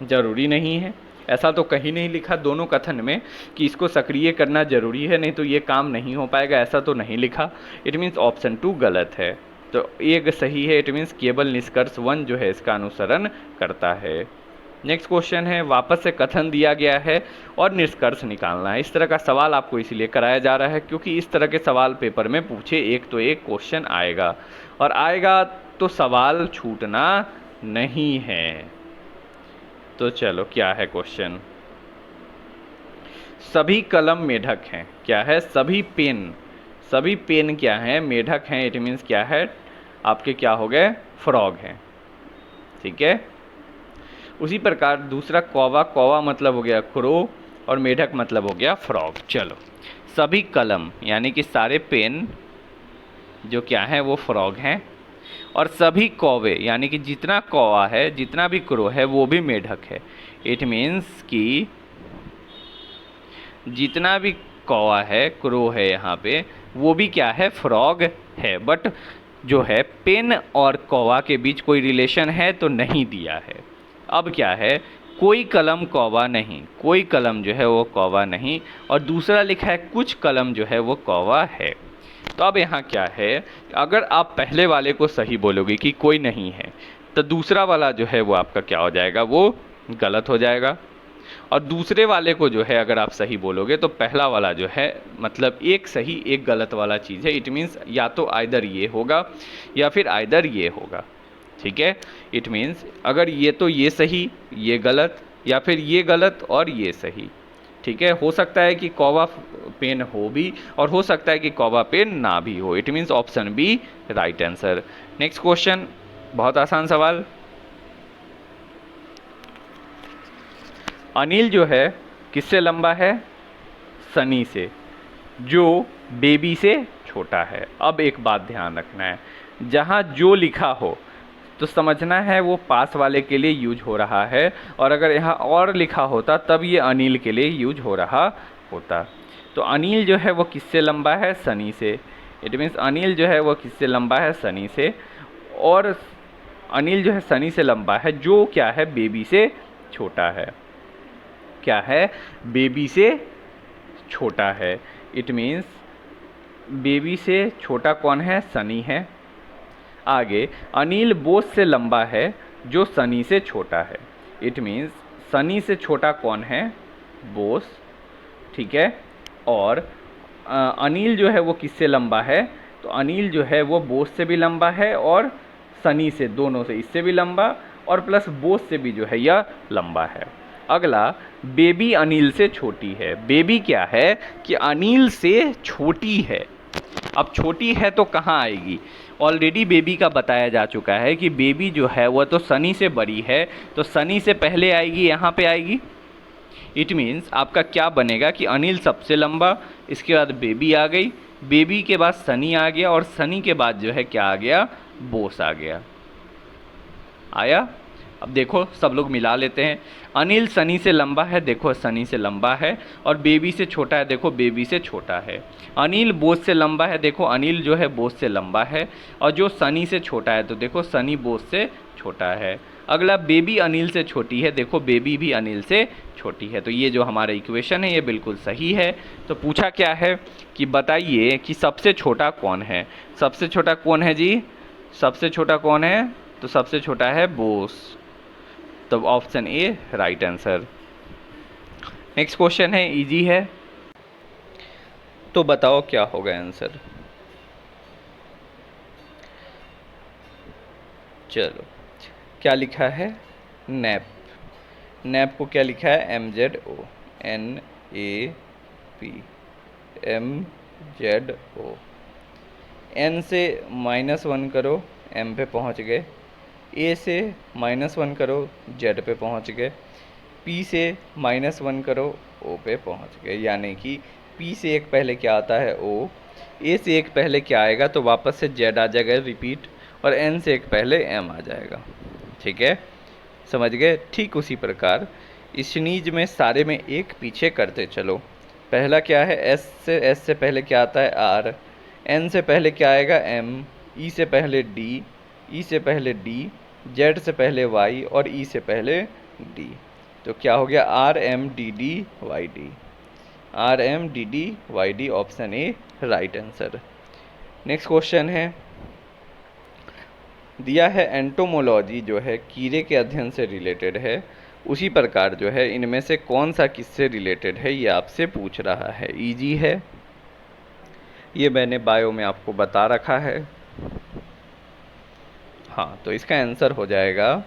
Speaker 1: जरूरी नहीं है, ऐसा तो कहीं नहीं लिखा दोनों कथन में कि इसको सक्रिय करना जरूरी है, नहीं तो ये काम नहीं हो पाएगा, ऐसा तो नहीं लिखा। इट मीन्स ऑप्शन 2 गलत है, तो एक सही है, इट मीन्स केवल निष्कर्ष 1 जो है इसका अनुसरण करता है। नेक्स्ट क्वेश्चन है, वापस से कथन दिया गया है और निष्कर्ष निकालना है। इस तरह का सवाल आपको इसलिए कराया जा रहा है क्योंकि इस तरह के सवाल पेपर में पूछे एक तो एक क्वेश्चन आएगा, और आएगा तो सवाल छूटना नहीं है। तो चलो क्या है क्वेश्चन, सभी कलम मेढक हैं, क्या है, सभी पेन क्या है, मेढक हैं, इट मीन्स क्या है आपके, क्या हो गए, फ्रॉग हैं, ठीक है। उसी प्रकार दूसरा कौवा मतलब हो गया क्रो और मेढक मतलब हो गया फ्रॉग। चलो सभी कलम यानी कि सारे पेन जो क्या है वो फ्रॉग हैं, और सभी कौवे यानी कि जितना कौवा है, जितना भी क्रो है वो भी मेढक है। इट मीन्स कि जितना भी कौवा है, क्रो है यहाँ पे, वो भी क्या है, फ्रॉग है। बट जो है पेन और कौवा के बीच कोई रिलेशन है तो नहीं दिया है। अब क्या है, कोई कलम कौवा नहीं, कोई कलम जो है वो कौवा नहीं, और दूसरा लिखा है कुछ कलम जो है वो कौवा है। तो अब यहाँ क्या है, अगर आप पहले वाले को सही बोलोगे कि कोई नहीं है, तो दूसरा वाला जो है वो आपका क्या हो जाएगा, वो गलत हो जाएगा। और दूसरे वाले को जो है अगर आप सही बोलोगे तो पहला वाला जो है मतलब एक सही एक गलत वाला चीज़ है। इट मीन्स या तो आइदर ये होगा या फिर आइदर ये होगा। ठीक है, इट मीन्स अगर ये तो ये सही ये गलत, या फिर ये गलत और ये सही। ठीक है, हो सकता है कि कौवा पेन हो भी और हो सकता है कि कौवा पेन ना भी हो। It means option B right answer. Next question, बहुत आसान सवाल। अनिल जो है किससे लंबा है, सनी से, जो बेबी से छोटा है। अब एक बात ध्यान रखना है, जहाँ जो लिखा हो तो समझना है वो पास वाले के लिए यूज हो रहा है, और अगर यहाँ और लिखा होता तब ये अनिल के लिए यूज हो रहा होता। तो अनिल जो है वो किससे लंबा है, सनी से। इट मीन्स अनिल जो है वो किससे लंबा है, सनी से, और अनिल जो है सनी से लंबा है, जो क्या है बेबी से छोटा है। क्या है, बेबी से छोटा है। इट मीन्स बेबी से छोटा कौन है, सनी है। आगे अनिल बोस से लंबा है जो सनी से छोटा है। इट मीन्स सनी से छोटा कौन है, बोस। ठीक है, और अनिल जो है वो किससे लंबा है, तो अनिल जो है वो बोस से भी लंबा है और सनी से, दोनों से, इससे भी लंबा और प्लस बोस से भी जो है यह लंबा है। अगला, बेबी अनिल से छोटी है। बेबी क्या है कि अनिल से छोटी है। अब छोटी है तो कहाँ आएगी, ऑलरेडी बेबी का बताया जा चुका है कि बेबी जो है वह तो सनी से बड़ी है, तो सनी से पहले आएगी, यहाँ पे आएगी। इट मीन्स आपका क्या बनेगा कि अनिल सबसे लंबा, इसके बाद बेबी आ गई, बेबी के बाद सनी आ गया, और सनी के बाद जो है क्या आ गया, बोस आ गया। आया। अब देखो सब लोग मिला लेते हैं। अनिल सनी से लंबा है, देखो सनी से लंबा है, और बेबी से छोटा है, देखो बेबी से छोटा है। अनिल बोस से लंबा है, देखो अनिल जो है बोस से लंबा है, और जो सनी से छोटा है तो देखो सनी बोस से छोटा है। अगला, बेबी अनिल से छोटी है, देखो बेबी भी अनिल से छोटी है। तो ये जो हमारा इक्वेशन है ये बिल्कुल सही है। तो पूछा क्या है कि बताइए कि सबसे छोटा कौन है। सबसे छोटा कौन है जी, सबसे छोटा कौन है, तो सबसे छोटा है बोस। तो option A right answer. Next question है, इजी है, तो बताओ क्या होगा आंसर। चलो, क्या लिखा है, नैप। नैप को क्या लिखा है, MZO, NAP, MZO। N से -1 करो, M पे पहुंच गए। A से -1 करो, Z पे पहुंच गए। P से -1 करो, O पे पहुंच गए। यानी कि P से एक पहले क्या आता है, O, A से एक पहले क्या आएगा, तो वापस से Z आ जाएगा रिपीट, और N से एक पहले M आ जाएगा। ठीक है, समझ गए। ठीक उसी प्रकार इस नीज में सारे में एक पीछे करते चलो। पहला क्या है, S से पहले क्या आता है, R, N से पहले क्या आएगा, M, E से पहले D, E से पहले D, Z से पहले Y, और E से पहले D। तो क्या हो गया, RMDDYD, RMDDYD, option A right answer. Next question है, दिया है एंटोमोलॉजी जो है कीड़े के अध्ययन से रिलेटेड है, उसी प्रकार जो है इनमें से कौन सा किससे रिलेटेड है ये आपसे पूछ रहा है। इजी है, ये मैंने बायो में आपको बता रखा है। हाँ, तो इसका आंसर हो जाएगा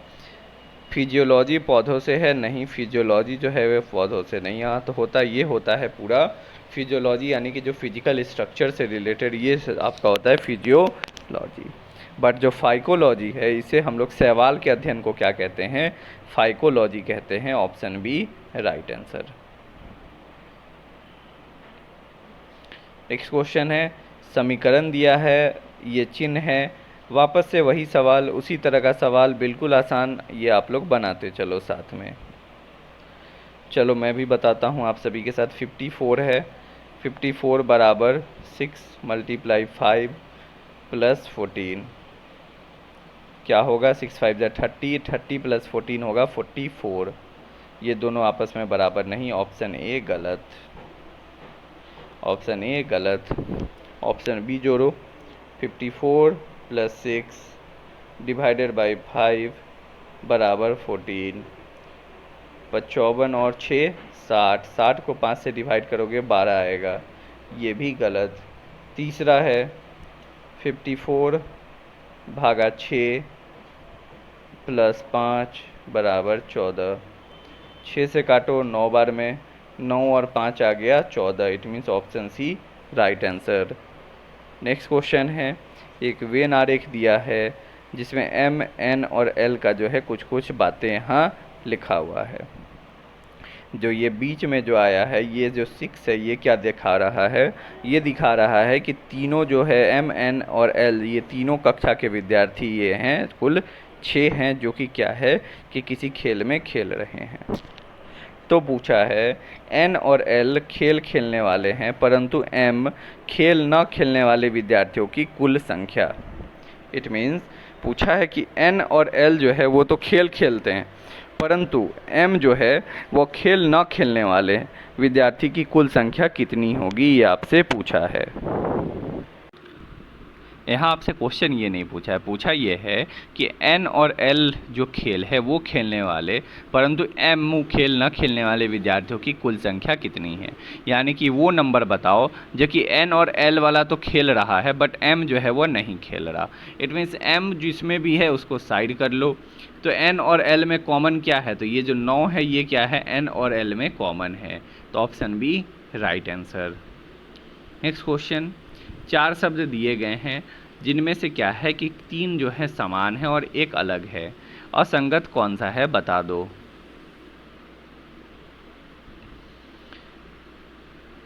Speaker 1: फिजियोलॉजी पौधों से है, नहीं फिजियोलॉजी जो है वे पौधों से नहीं। यहाँ तो ये होता है पूरा फिजियोलॉजी, यानी कि जो फिजिकल स्ट्रक्चर से रिलेटेड ये आपका होता है फिजियोलॉजी। बट जो फाइकोलॉजी है इसे हम लोग शैवाल के अध्ययन को क्या कहते हैं, फाइकोलॉजी कहते हैं। Option B right answer. Next question है, समीकरण दिया है, ये चिन्ह है, वापस से वही सवाल, उसी तरह का सवाल बिल्कुल आसान, ये आप लोग बनाते चलो साथ में। चलो मैं भी बताता हूँ आप सभी के साथ। 54 है, 54 बराबर 6 × 5 + 14 क्या होगा? 6 × 5 = 30, 30 + 14 होगा 44। ये दोनों आपस में बराबर नहीं, ऑप्शन ए गलत, ऑप्शन ए गलत। ऑप्शन बी जोड़ो, 54 + 6 / 5 बराबर 14। 54 और 6 60, 60 को 5 से डिवाइड करोगे 12 आएगा, ये भी गलत। तीसरा है 54 भागा 6 + 5 बराबर 14। 6 से काटो 9 बार में, 9 और 5 आ गया 14। It means option C right answer. Next question है, एक वेन आरेख दिया है जिसमें एम, एन और एल का जो है कुछ कुछ बातें यहाँ लिखा हुआ है। जो ये बीच में जो आया है, ये जो 6 है, ये क्या दिखा रहा है? ये दिखा रहा है कि तीनों जो है एम, एन और एल, ये तीनों कक्षा के विद्यार्थी ये हैं, कुल 6 हैं, जो कि क्या है कि किसी खेल में खेल रहे हैं। तो पूछा है एन और एल खेल खेलने वाले हैं, परंतु एम खेल न खेलने वाले विद्यार्थियों की कुल संख्या। इट मीन्स पूछा है कि एन और एल जो है वो तो खेल खेलते हैं, परंतु एम जो है वो खेल न खेलने वाले विद्यार्थी की कुल संख्या कितनी होगी, ये आपसे पूछा है। यहाँ आपसे क्वेश्चन ये नहीं पूछा है, पूछा ये है कि एन और एल जो खेल है वो खेलने वाले, परंतु एम खेल न खेलने वाले विद्यार्थियों की कुल संख्या कितनी है। यानी कि वो नंबर बताओ जो कि एन और एल वाला तो खेल रहा है बट एम जो है वो नहीं खेल रहा। इट मीन्स एम जिसमें भी है उसको साइड कर लो। तो एन और एल में कॉमन क्या है? तो ये जो 9 है ये क्या है? एन और एल में कॉमन है। तो option B right answer. Next question, 4 शब्द दिए गए हैं जिनमें से क्या है कि 3 जो है समान है और एक अलग है, असंगत कौन सा है बता दो।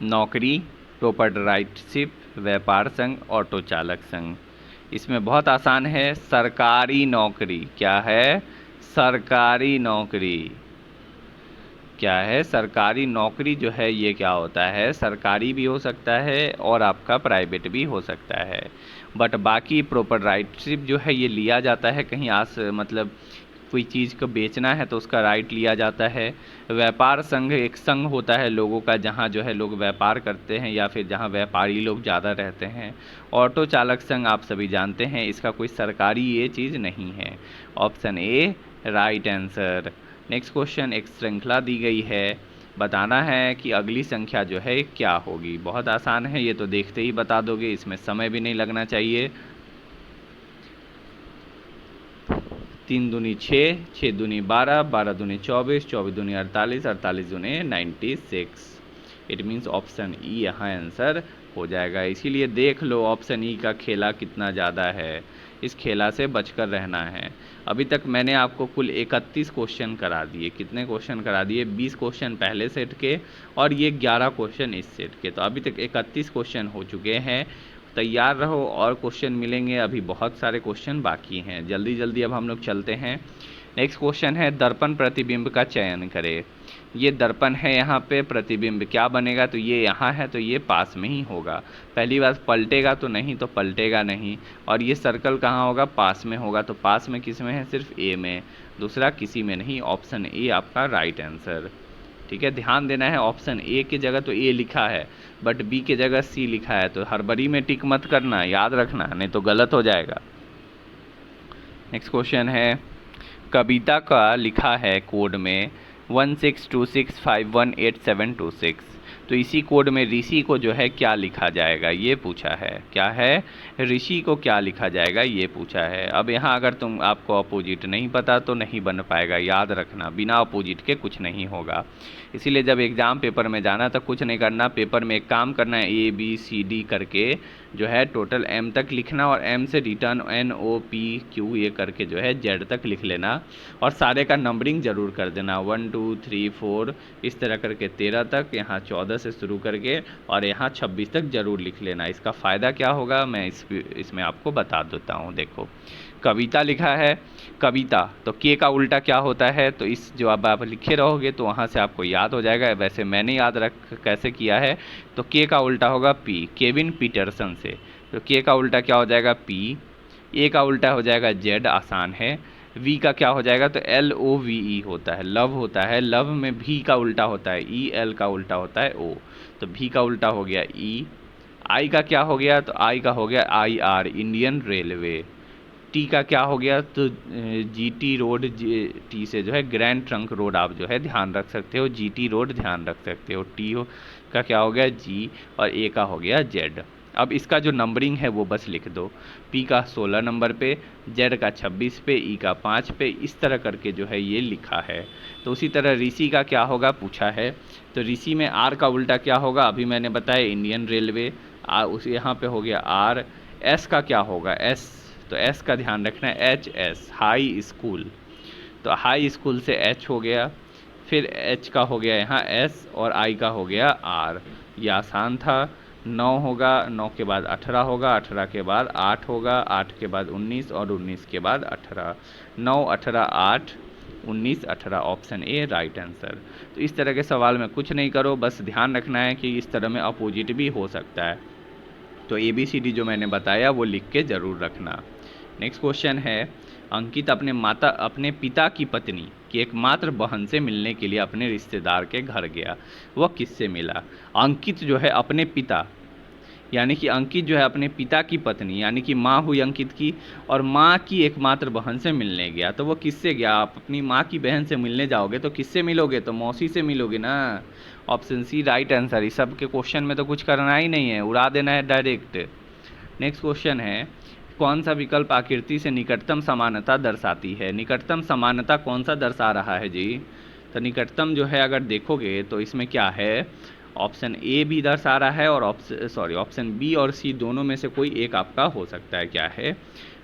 Speaker 1: नौकरी, प्रोप्राइटरशिप, व्यापार संघ, ऑटो चालक संघ। इसमें बहुत आसान है, सरकारी नौकरी। क्या है? सरकारी नौकरी। क्या है? सरकारी नौकरी जो है ये क्या होता है? सरकारी भी हो सकता है और आपका प्राइवेट भी हो सकता है। बट बाकी प्रोप्राइटरशिप जो है ये लिया जाता है कहीं मतलब कोई चीज़ को बेचना है तो उसका राइट लिया जाता है। व्यापार संघ एक संघ होता है लोगों का, जहाँ जो है लोग व्यापार करते हैं या फिर जहाँ व्यापारी लोग ज़्यादा रहते हैं। ऑटो चालक संघ आप सभी जानते हैं, इसका कोई सरकारी ये चीज़ नहीं है। Option A right answer. Next question, एक श्रृंखला दी गई है, बताना है कि अगली संख्या जो है क्या होगी। बहुत आसान है, ये तो देखते ही बता दोगे, इसमें समय भी नहीं लगना चाहिए। 3 दूनी 6, 6 दूनी 12, 12 दूनी 24, 24 दूनी 48, 48 दूनी 96। इट मीन्स ऑप्शन ई यहाँ आंसर हो जाएगा। इसीलिए देख लो ऑप्शन ई का खेला कितना ज़्यादा है, इस खेला से बचकर रहना है। अभी तक मैंने आपको कुल 31 क्वेश्चन करा दिए। कितने क्वेश्चन करा दिए? 20 क्वेश्चन पहले सेट के और ये 11 क्वेश्चन इस सेट के। तो अभी तक 31 क्वेश्चन हो चुके हैं। तैयार रहो, और क्वेश्चन मिलेंगे, अभी बहुत सारे क्वेश्चन बाकी हैं। जल्दी जल्दी अब हम लोग चलते हैं। नेक्स्ट क्वेश्चन है, दर्पण प्रतिबिंब का चयन करें। ये दर्पण है, यहाँ पे प्रतिबिंब क्या बनेगा? तो ये यहाँ है तो ये पास में ही होगा। पहली बात, पलटेगा तो नहीं, तो पलटेगा नहीं। और ये सर्कल कहाँ होगा? पास में होगा। तो पास में किस में है? सिर्फ ए में, दूसरा किसी में नहीं। ऑप्शन ए आपका राइट आंसर। ठीक है, ध्यान देना है, ऑप्शन ए की जगह तो ए लिखा है बट बी की जगह सी लिखा है, तो हड़बड़ी में टिक मत करना, याद रखना, नहीं तो गलत हो जाएगा। नेक्स्ट क्वेश्चन है, कविता का लिखा है कोड में 1626518726, तो इसी कोड में ऋषि को जो है क्या लिखा जाएगा ये पूछा है। क्या है? ऋषि को क्या लिखा जाएगा ये पूछा है। अब यहाँ अगर आपको अपोजिट नहीं पता तो नहीं बन पाएगा, याद रखना, बिना अपोजिट के कुछ नहीं होगा। इसीलिए जब एग्ज़ाम पेपर में जाना तो कुछ नहीं करना, पेपर में एक काम करना है, ABCD करके जो है टोटल M तक लिखना और M से रिटर्न NOPQ ये करके जो है Z तक लिख लेना और सारे का नंबरिंग ज़रूर कर देना, 1 2 3 4 इस तरह करके 13 तक, यहाँ 14 से शुरू करके और यहाँ 26 तक ज़रूर लिख लेना। इसका फ़ायदा क्या होगा मैं इसमें आपको बता देता हूँ। देखो, कविता लिखा है, कविता, तो के का उल्टा क्या होता है, तो इस जो अब आप लिखे रहोगे तो वहाँ से आपको याद हो जाएगा। वैसे मैंने याद रख कैसे किया है, तो के का उल्टा होगा पी, केविन पीटरसन से, तो के का उल्टा क्या हो जाएगा पी, ए का उल्टा हो जाएगा जेड, आसान है, वी का क्या हो जाएगा, तो एल ओ वी ई होता है, लव होता है, लव में भी का उल्टा होता है ई, एल का उल्टा होता है ओ, तो भी का उल्टा हो गया ई, आई का क्या हो गया, तो आई का हो गया I R, Indian railway, T का क्या हो गया, तो जी टी रोड, टी से जो है ग्रैंड ट्रंक रोड आप जो है ध्यान रख सकते हो, जी टी रोड ध्यान रख सकते हो, टी हो का क्या हो गया जी, और ए का हो गया जेड। अब इसका जो नंबरिंग है वो बस लिख दो, पी का 16 नंबर पे, जेड का 26 पे, ई का 5 पे, इस तरह करके जो है ये लिखा है। तो उसी तरह ऋषि का क्या होगा पूछा है, तो ऋषि में आर का उल्टा क्या होगा, अभी मैंने बताया इंडियन रेलवे, उस यहाँ पे हो गया आर, एस का क्या होगा एस, तो एस का ध्यान रखना है एच एस, हाई स्कूल, तो हाई स्कूल से एच हो गया, फिर एच का हो गया यहाँ एस, और आई का हो गया आर, ये आसान था। 9 होगा, 9 के बाद 18 होगा, 18 के बाद 8 होगा, 8 के बाद 19, और 19 के बाद 18, 9 18 8 19 18, ऑप्शन ए राइट आंसर। तो इस तरह के सवाल में कुछ नहीं करो, बस ध्यान रखना है कि इस तरह में अपोजिट भी हो सकता है। तो ABCD जो मैंने बताया वो लिख के ज़रूर रखना। नेक्स्ट क्वेश्चन है, अंकित अपने पिता की पत्नी की एकमात्र बहन से मिलने के लिए अपने रिश्तेदार के घर गया, वह किससे मिला। अंकित जो है अपने पिता, यानी कि अंकित जो है अपने पिता की पत्नी, यानी कि माँ हुई अंकित की, और माँ की एकमात्र बहन से मिलने गया, तो वो किससे गया। आप अपनी माँ की बहन से मिलने जाओगे तो किससे मिलोगे, तो मौसी से मिलोगे ना, ऑप्शन सी राइट आंसर। इस सब के क्वेश्चन में तो कुछ करना ही नहीं है, उड़ा देना है डायरेक्ट। नेक्स्ट क्वेश्चन है, कौन सा विकल्प आकृति से निकटतम समानता दर्शाती है। निकटतम समानता कौन सा दर्शा रहा है जी, तो निकटतम जो है अगर देखोगे तो इसमें क्या है, ऑप्शन ए भी दर्शा रहा है, और ऑप्शन बी और सी दोनों में से कोई एक आपका हो सकता है, क्या है,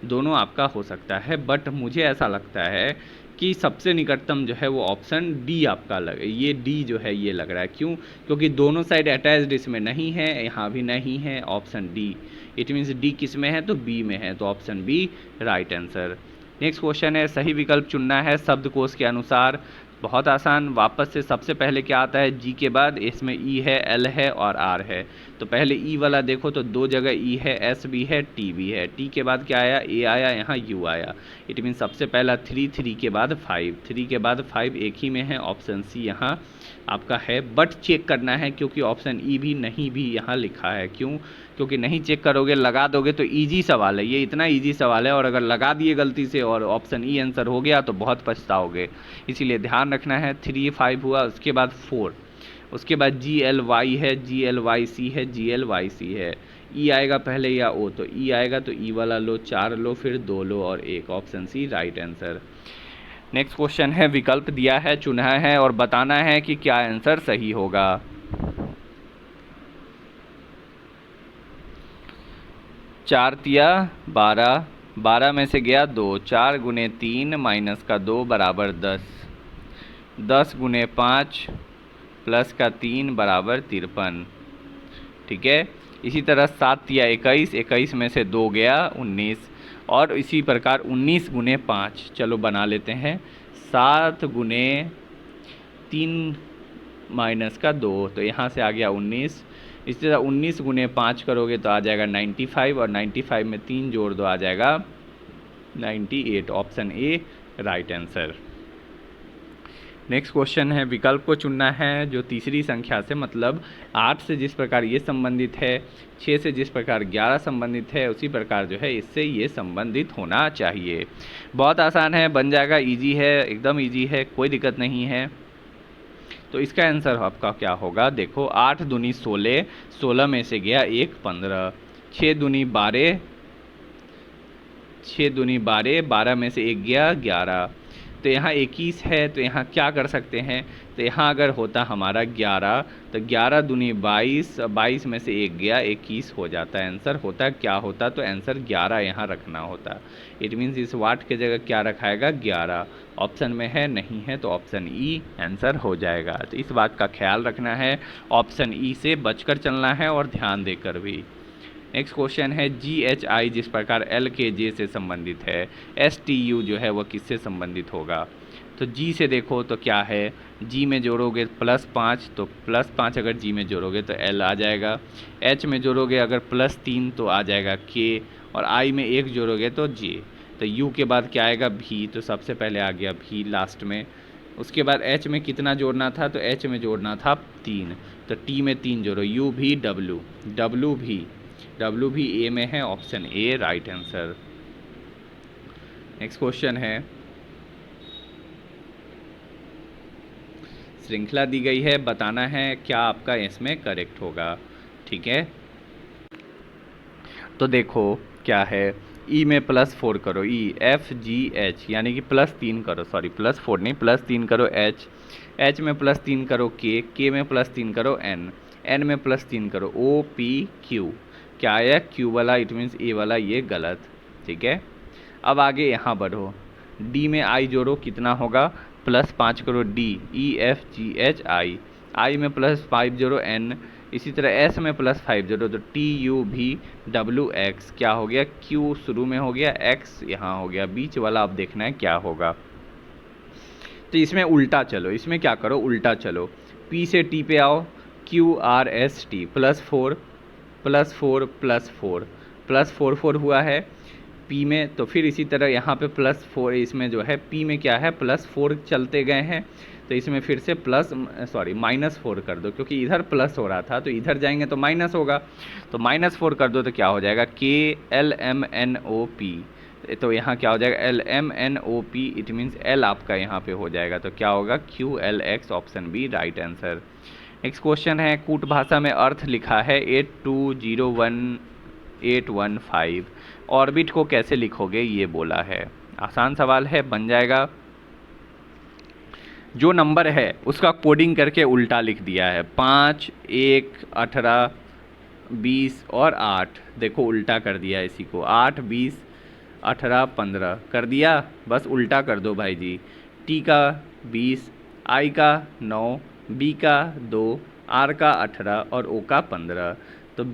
Speaker 1: दोनों आपका हो सकता है, बट मुझे ऐसा लगता है कि सबसे निकटतम जो है वो ऑप्शन डी आपका ये डी जो है ये लग रहा है। क्यों, क्योंकि दोनों साइड अटैच्ड इसमें नहीं है, यहाँ भी नहीं है, option D, it means D किस में है, तो बी में है, तो option B right answer. Next question है, सही विकल्प चुनना है शब्दकोश के अनुसार। बहुत आसान, वापस से सबसे पहले क्या आता है, जी के बाद इसमें ई है, एल है और आर है, तो पहले ई वाला देखो तो दो जगह ई है, एस भी है, टी भी है, टी के बाद क्या आया, ए आया, यहाँ यू आया, इट मीन सबसे पहला 3, 3 के बाद 5, 3 के बाद 5 एक ही में है, ऑप्शन सी यहाँ आपका है, बट चेक करना है क्योंकि ऑप्शन ई भी नहीं भी यहाँ लिखा है। क्यों, क्योंकि नहीं चेक करोगे, लगा दोगे तो इजी सवाल है, ये इतना इजी सवाल है, और अगर लगा दिए गलती से और ऑप्शन ई आंसर हो गया तो बहुत पछताओगे, इसीलिए ध्यान रखना है। 3 5 हुआ, उसके बाद 4, उसके बाद GLY है, GLYC है, GLYC है, ई आएगा पहले या ओ, तो ई आएगा तो ई वाला लो, 4 लो, फिर 2 लो और 1, option C right answer. Next question है, विकल्प दिया है, चुना है और बताना है कि क्या आंसर सही होगा। 4 तिया 12, 12 में से गया 2, 4 गुने 3 माइनस का 2 बराबर 10, 10 गुने 5 प्लस का 3 बराबर 53, ठीक है। इसी तरह 7 तिया 21, 21 में से 2 गया 19, और इसी प्रकार 19 गुने 5, चलो बना लेते हैं, 7 गुने 3 माइनस का 2, तो यहाँ से आ गया 19, इसी तरह 19 गुने 5 करोगे तो आ जाएगा 95, और 95 में 3 जोड़ दो आ जाएगा 98, option A right answer. Next question है, विकल्प को चुनना है जो तीसरी संख्या से, मतलब 8 से जिस प्रकार ये संबंधित है, 6 से जिस प्रकार 11 संबंधित है, उसी प्रकार जो है इससे ये संबंधित होना चाहिए। बहुत आसान है, बन जाएगा, इजी है, एकदम इजी है, कोई दिक्कत नहीं है। तो इसका आंसर आपका क्या होगा, देखो 8 दूनी 16, 16 में से गया 1 15, 6 दूनी 12, 6 दूनी 12, 12 में से 1 गया 11, तो यहाँ 21 है, तो यहाँ क्या कर सकते हैं, तो यहाँ अगर होता हमारा 11, तो 11 दूनी 22, 22 में से 1 गया 21 हो जाता है, आंसर होता क्या होता, तो आंसर 11 यहाँ रखना होता। इट मीन्स इस वाट के जगह क्या रखाएगा, 11, ऑप्शन में है नहीं है तो ऑप्शन ई आंसर हो जाएगा। तो इस बात का ख्याल रखना है, ऑप्शन ई से बचकर चलना है और ध्यान देकर भी। नेक्स्ट क्वेश्चन है GHI जिस प्रकार LKJ से संबंधित है, STU जो है वह किससे संबंधित होगा। तो G से देखो तो क्या है, G में जोड़ोगे +5 तो +5 अगर G में जोड़ोगे तो L आ जाएगा, H में जोड़ोगे अगर +3 तो आ जाएगा K, और I में 1 जोड़ोगे तो J। तो U के बाद क्या आएगा V, तो सबसे पहले आ गया V लास्ट में। उसके बाद H में कितना जोड़ना था, तो H में जोड़ना था 3, तो T में 3 जोड़ो, U भी W भी A में है, option A right answer. Next question है, श्रृंखला दी गई है, बताना है क्या आपका इसमें करेक्ट होगा। ठीक है, तो देखो क्या है, E में +4 करो, E FGH यानी कि +3 करो, सॉरी +4 नहीं +3 करो H में +3 करो K में +3 करो N में +3 करो OPQ। क्या आया, Q वाला, इट मीन्स A वाला, ये गलत। ठीक है, अब आगे यहाँ बढ़ो, D में I जोड़ो, कितना होगा, +5 करो D EFGH I में +5 जोड़ो N, इसी तरह S में +5 जोड़ो तो TUVWX। क्या हो गया, Q शुरू में हो गया, X यहाँ हो गया, बीच वाला आप देखना है क्या होगा। तो इसमें उल्टा चलो, इसमें क्या करो, उल्टा चलो, P से T पे आओ, QRST +4 +4 हुआ है P में, तो फिर इसी तरह यहाँ पे +4, इसमें जो है P में क्या है +4 चलते गए हैं, तो इसमें फिर से -4 कर दो, क्योंकि इधर प्लस हो रहा था तो इधर जाएंगे तो माइनस होगा, तो -4 कर दो तो क्या हो जाएगा KLMNOP। तो यहाँ क्या हो जाएगा LMNOP, इट मीन्स L आपका यहाँ पे हो जाएगा, तो क्या होगा QLX, option B right answer. Next question है, कूट भाषा में अर्थ लिखा है 8201815, ऑर्बिट को कैसे लिखोगे ये बोला है। आसान सवाल है, बन जाएगा। जो नंबर है उसका कोडिंग करके उल्टा लिख दिया है, 5 1 18 20 और 8, देखो उल्टा कर दिया है इसी को, 8 20 18 15 कर दिया, बस उल्टा कर दो भाई जी। T का 20, I का 9, B का 2, R का 18 और O का 15, तो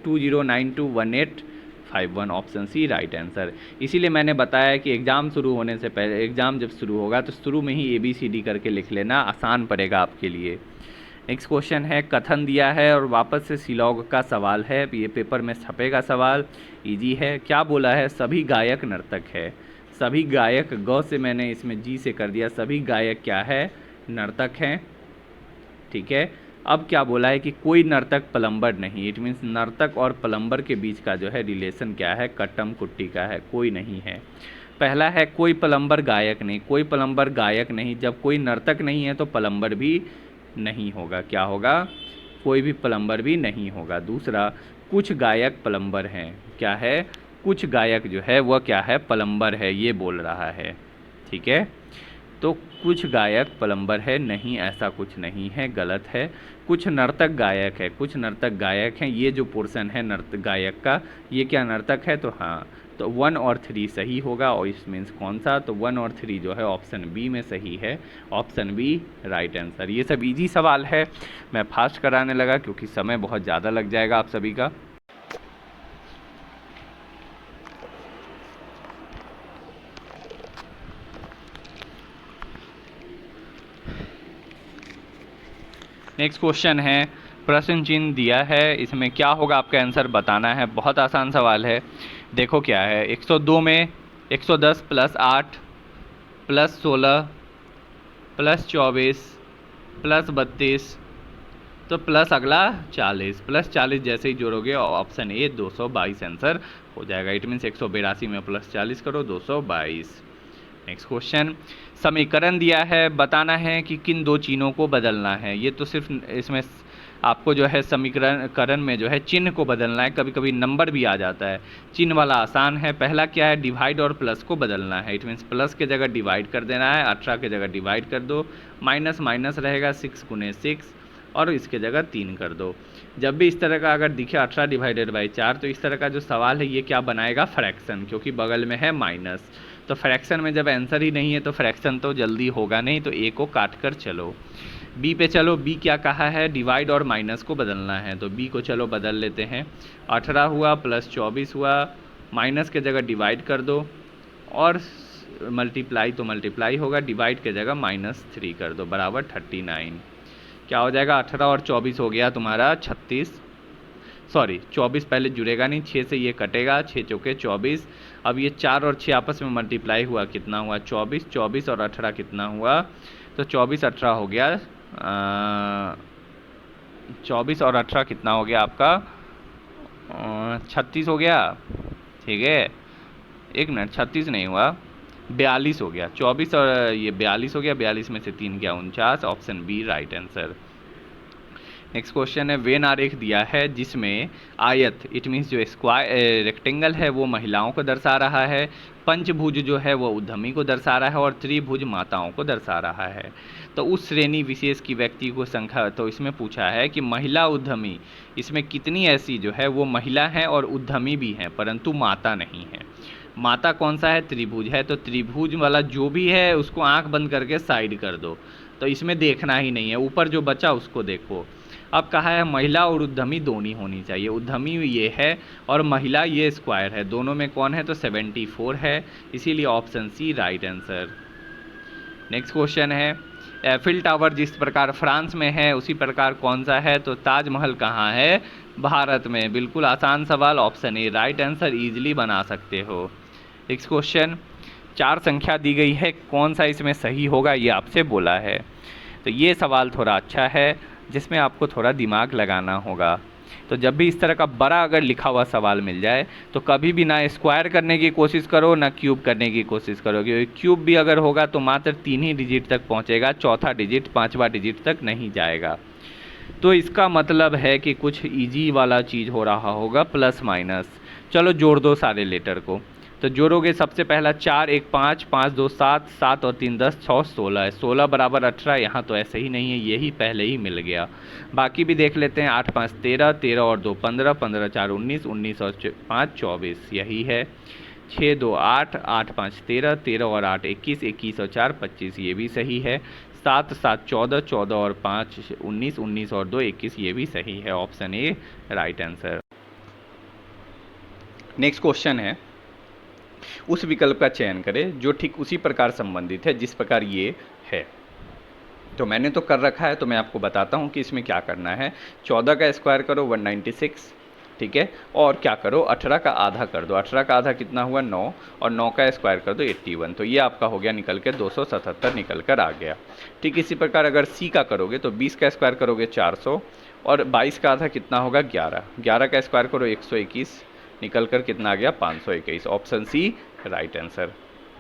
Speaker 1: 20921851, ऑप्शन सी राइट आंसर। इसीलिए मैंने बताया कि एग्ज़ाम शुरू होने से पहले, एग्ज़ाम जब शुरू होगा तो शुरू में ही ABCD करके लिख लेना, आसान पड़ेगा आपके लिए। नेक्स्ट क्वेश्चन है, कथन दिया है और वापस से सिलॉग का सवाल है, ये पेपर में छपेगा सवाल, इजी है। क्या बोला है, सभी गायक नर्तक है, सभी गायक, गौ से मैंने इसमें जी से कर दिया, सभी गायक क्या है, नर्तक हैं। ठीक है, अब क्या बोला है कि कोई नर्तक प्लम्बर नहीं, इट मीन्स नर्तक और प्लम्बर के बीच का जो है रिलेशन क्या है, कट्टम कुट्टी का है, कोई नहीं है। पहला है कोई प्लम्बर गायक नहीं, कोई प्लम्बर गायक नहीं, जब कोई नर्तक नहीं है तो प्लम्बर भी नहीं होगा, क्या होगा, कोई भी प्लम्बर भी नहीं होगा। दूसरा, कुछ गायक प्लम्बर हैं, क्या है, कुछ गायक जो है वह क्या है, प्लम्बर है, ये बोल रहा है। ठीक है, तो कुछ गायक प्लम्बर है, नहीं ऐसा कुछ नहीं है, गलत है। कुछ नर्तक गायक है, कुछ नर्तक गायक हैं, ये जो पोर्शन है नर्तक गायक का, ये क्या नर्तक है, तो हाँ, तो 1 और 3 सही होगा, और इस मीन्स कौन सा, तो 1 और 3 जो है ऑप्शन बी में सही है, ऑप्शन बी राइट आंसर। ये सब इजी सवाल है, मैं फास्ट कराने लगा क्योंकि समय बहुत ज़्यादा लग जाएगा आप सभी का। नेक्स्ट क्वेश्चन है, प्रश्न चिन्ह दिया है, इसमें क्या होगा आपका आंसर बताना है, बहुत आसान सवाल है। देखो क्या है, 102 में 110 + 8 + 16 + 24 + 32, तो प्लस अगला 40, +40 जैसे ही जोड़ोगे ऑप्शन ए 222 आंसर हो जाएगा, इट मीन्स 182 में +40 करो 222। नेक्स्ट क्वेश्चन, समीकरण दिया है, बताना है कि किन दो चिन्हों को बदलना है। ये तो सिर्फ इसमें आपको जो है समीकरण में जो है चिन्ह को बदलना है, कभी कभी नंबर भी आ जाता है, चिन्ह वाला आसान है। पहला क्या है, डिवाइड और प्लस को बदलना है, इट मीन्स प्लस के जगह डिवाइड कर देना है, 18 के जगह डिवाइड कर दो, माइनस माइनस रहेगा 6 × 6 और इसके जगह 3 कर दो। जब भी इस तरह का अगर दिखे 18/4, तो इस तरह का जो सवाल है ये क्या बनाएगा, फ्रैक्शन, क्योंकि बगल में है माइनस, तो फ्रैक्शन में जब आंसर ही नहीं है तो फ्रैक्शन तो जल्दी होगा नहीं, तो ए को काट कर चलो। बी पे चलो, बी क्या कहा है, डिवाइड और माइनस को बदलना है, तो बी को चलो बदल लेते हैं। 18 हुआ प्लस 24 हुआ, माइनस के जगह डिवाइड कर दो, और मल्टीप्लाई तो मल्टीप्लाई होगा, डिवाइड के जगह -3 कर दो, बराबर 39। क्या हो जाएगा, 18 और 24 हो गया तुम्हारा 36, सॉरी 24 पहले जुड़ेगा नहीं, 6 से ये कटेगा, 6 चौके 24। अब ये 4 और 6 आपस में मल्टीप्लाई हुआ, कितना हुआ 24, 24 और 18 कितना हुआ, तो 24 18 हो गया, 24 और 18 कितना हो गया आपका, 36 हो गया, ठीक है। एक मिनट, 36 नहीं हुआ, 42 हो गया, 24 और ये 42 हो गया, 42 में से 3 गया 49, option B right answer. Next question है, वेन आरेख दिया है जिसमें आयत इट मीन्स जो स्क्वायर रेक्टेंगल है वो महिलाओं को दर्शा रहा है, पंचभुज जो है वो उद्यमी को दर्शा रहा है, और त्रिभुज माताओं को दर्शा रहा है। तो उस श्रेणी विशेष की व्यक्ति को संख्या, तो इसमें पूछा है कि महिला उद्यमी, इसमें कितनी ऐसी जो है वो महिला हैं और उद्यमी भी हैं परंतु माता नहीं है। माता कौन सा है, त्रिभुज है, तो त्रिभुज वाला जो भी है उसको आंख बंद करके साइड कर दो, तो इसमें देखना ही नहीं है, ऊपर जो बचा उसको देखो। अब कहा है महिला और उद्यमी दोनों होनी चाहिए, उद्यमी ये है और महिला ये स्क्वायर है, दोनों में कौन है, तो 74 है, इसीलिए option C right answer. Next question है, एफिल टावर जिस प्रकार फ्रांस में है उसी प्रकार कौन सा है, तो ताजमहल कहाँ है, भारत में। बिल्कुल आसान सवाल, option A right answer, easily बना सकते हो। नेक्स्ट क्वेश्चन, 4 संख्या दी गई है, कौन सा इसमें सही होगा ये आपसे बोला है। तो ये सवाल थोड़ा अच्छा है जिसमें आपको थोड़ा दिमाग लगाना होगा। तो जब भी इस तरह का बड़ा अगर लिखा हुआ सवाल मिल जाए तो कभी भी ना स्क्वायर करने की कोशिश करो ना क्यूब करने की कोशिश करो, क्योंकि क्यूब भी अगर होगा तो मात्र 3 ही डिजिट तक पहुंचेगा, चौथा डिजिट 5वां डिजिट तक नहीं जाएगा। तो इसका मतलब है कि कुछ इजी वाला चीज़ हो रहा होगा, प्लस माइनस। चलो जोड़ दो सारे लेटर को, तो जोड़ोगे सबसे पहला 4 1 5 5 2 7 7 और 3 10 6 16 है, 16 बराबर 18, यहाँ तो ऐसे ही नहीं है, यही पहले ही मिल गया। बाकी भी देख लेते हैं, 8 5 13 13 और 2 15 15 4 19 19 और 5 24, यही है। 6 2 8 8 5 13 13 और 8 21 21 और 4 25, ये भी सही है। 7 7 14 14 और 5 19 19 और 2 21, ये भी सही है, option A right answer. Next question है, उस विकल्प का चयन करें जो ठीक उसी प्रकार संबंधित है जिस प्रकार ये है। तो मैंने तो कर रखा है, तो मैं आपको बताता हूँ कि इसमें क्या करना है। 14 का स्क्वायर करो 196, ठीक है, और क्या करो 18 का आधा कर दो, 18 का आधा कितना हुआ 9, और 9 का स्क्वायर कर दो 81, तो ये आपका हो गया निकल के 277 निकल कर आ गया। ठीक इसी प्रकार अगर सी का करोगे तो 20 का स्क्वायर करोगे 400, और 22 का आधा कितना होगा 11, 11 का स्क्वायर करो 121, निकल कर कितना आ गया 521, option C right answer.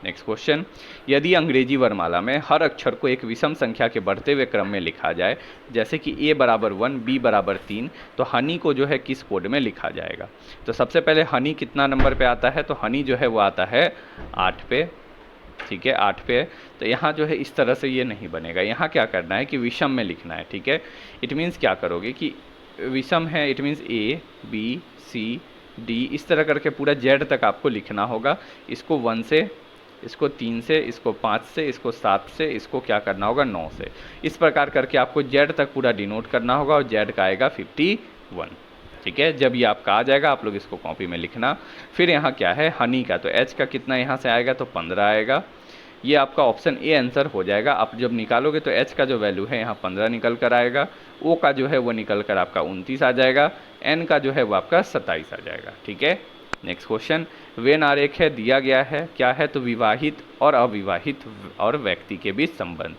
Speaker 1: Next question, यदि अंग्रेजी वर्णमाला में हर अक्षर को एक विषम संख्या के बढ़ते हुए क्रम में लिखा जाए, जैसे कि ए बराबर 1 बी बराबर 3, तो हनी को जो है किस कोड में लिखा जाएगा। तो सबसे पहले हनी कितना नंबर पे आता है, तो हनी जो है वो आता है 8 पे, ठीक है 8 पे। तो यहाँ जो है इस तरह से ये नहीं बनेगा, यहाँ क्या करना है कि विषम में लिखना है, ठीक है। इट मीन्स क्या करोगे कि विषम है, it means A B C D, इस तरह करके पूरा जेड तक आपको लिखना होगा। इसको 1 से, इसको 3 से, इसको 5 से, इसको 7 से, इसको क्या करना होगा 9 से, इस प्रकार करके आपको जेड तक पूरा डिनोट करना होगा, और जेड का आएगा 51, ठीक है। जब ये आपका आ जाएगा आप लोग इसको कॉपी में लिखना। फिर यहाँ क्या है हनी का, तो एच का कितना यहाँ से आएगा, तो 15 आएगा, ये आपका ऑप्शन ए आंसर हो जाएगा। आप जब निकालोगे तो एच का जो वैल्यू है यहाँ 15 निकल कर आएगा, ओ का जो है वो निकल कर आपका 29 आ जाएगा, एन का जो है वो आपका 27 आ जाएगा, ठीक है। नेक्स्ट क्वेश्चन, वेन आरेख है दिया गया है, क्या है, तो विवाहित और अविवाहित और व्यक्ति के बीच संबंध।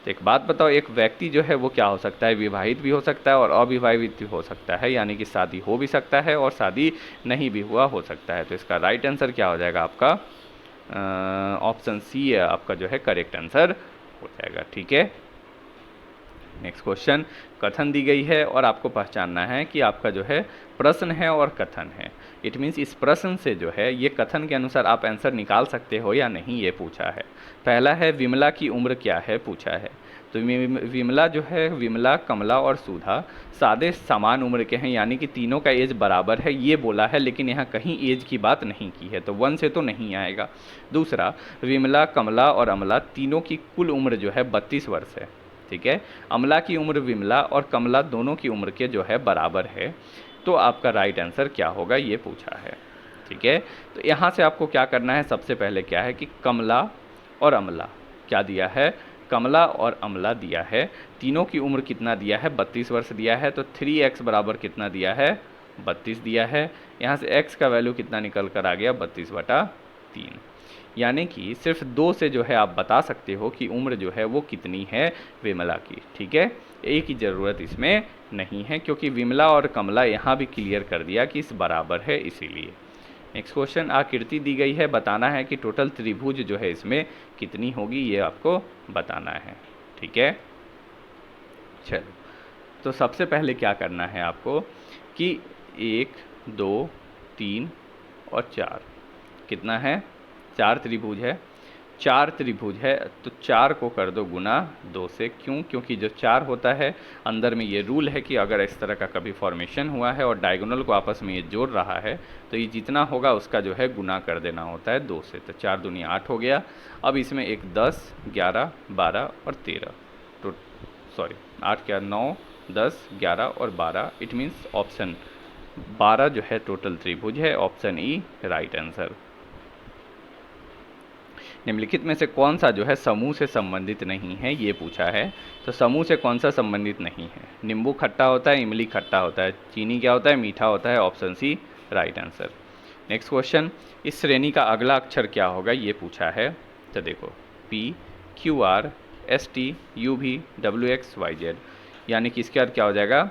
Speaker 1: तो एक बात बताओ, एक व्यक्ति जो है वो क्या हो सकता है, विवाहित भी हो सकता है और अविवाहित भी हो सकता है, यानी कि शादी हो भी सकता है और शादी नहीं भी हुआ हो सकता है। तो इसका राइट आंसर क्या हो जाएगा आपका, ऑप्शन सी आपका जो है करेक्ट आंसर हो जाएगा, ठीक है। नेक्स्ट क्वेश्चन, कथन दी गई है और आपको पहचानना है कि आपका जो है प्रश्न है और कथन है। इट मीन्स इस प्रश्न से जो है ये कथन के अनुसार आप आंसर निकाल सकते हो या नहीं, ये पूछा है। पहला है विमला की उम्र क्या है, पूछा है। तो विमला जो है, विमला कमला और सुधा सादे समान उम्र के हैं, यानी कि तीनों का एज बराबर है, ये बोला है, लेकिन यहाँ कहीं एज की बात नहीं की है, तो 1 से तो नहीं आएगा। दूसरा, विमला कमला और अमला तीनों की कुल उम्र जो है 32 वर्ष है, ठीक है। अमला की उम्र विमला और कमला दोनों की उम्र के जो है बराबर है, तो आपका राइट आंसर क्या होगा ये पूछा है। ठीक है, तो यहाँ से आपको क्या करना है, सबसे पहले क्या है कि कमला और अमला क्या दिया है, कमला और अमला दिया है, तीनों की उम्र कितना दिया है, 32 वर्ष दिया है, तो 3x बराबर कितना दिया है, 32 दिया है। यहाँ से x का वैल्यू कितना निकल कर आ गया, 32/3। यानी कि सिर्फ 2 से जो है आप बता सकते हो कि उम्र जो है वो कितनी है विमला की। ठीक है, ए की ज़रूरत इसमें नहीं है क्योंकि विमला और कमला यहाँ भी क्लियर कर दिया कि इस बराबर है, इसीलिए। नेक्स्ट क्वेश्चन, आकृति दी गई है, बताना है कि टोटल त्रिभुज जो है इसमें कितनी होगी, ये आपको बताना है। ठीक है, चलो तो सबसे पहले क्या करना है आपको कि 1 2 3 और 4 कितना है, 4 त्रिभुज है, 4 त्रिभुज है, तो 4 को कर दो गुना 2 से। क्यों, क्योंकि जो 4 होता है अंदर में ये रूल है कि अगर इस तरह का कभी फॉर्मेशन हुआ है और डायगोनल को आपस में ये जोड़ रहा है तो ये जितना होगा उसका जो है गुना कर देना होता है 2 से। तो 4 दूनी 8 हो गया। अब इसमें एक 10 11 12 और 13, तो सॉरी 8 क्या 9 10 11 और 12, इट मीन्स ऑप्शन 12 जो है टोटल त्रिभुज है, ऑप्शन ई राइट आंसर। निम्नलिखित में से कौन सा जो है समूह से संबंधित नहीं है, ये पूछा है। तो समूह से कौन सा संबंधित नहीं है, नींबू खट्टा होता है, इमली खट्टा होता है, चीनी क्या होता है, मीठा होता है, option C right answer. Next question, इस श्रेणी का अगला अक्षर क्या होगा, ये पूछा है। तो देखो P Q R S T U V W X Y Z, यानी कि इसके अर्थ क्या हो जाएगा,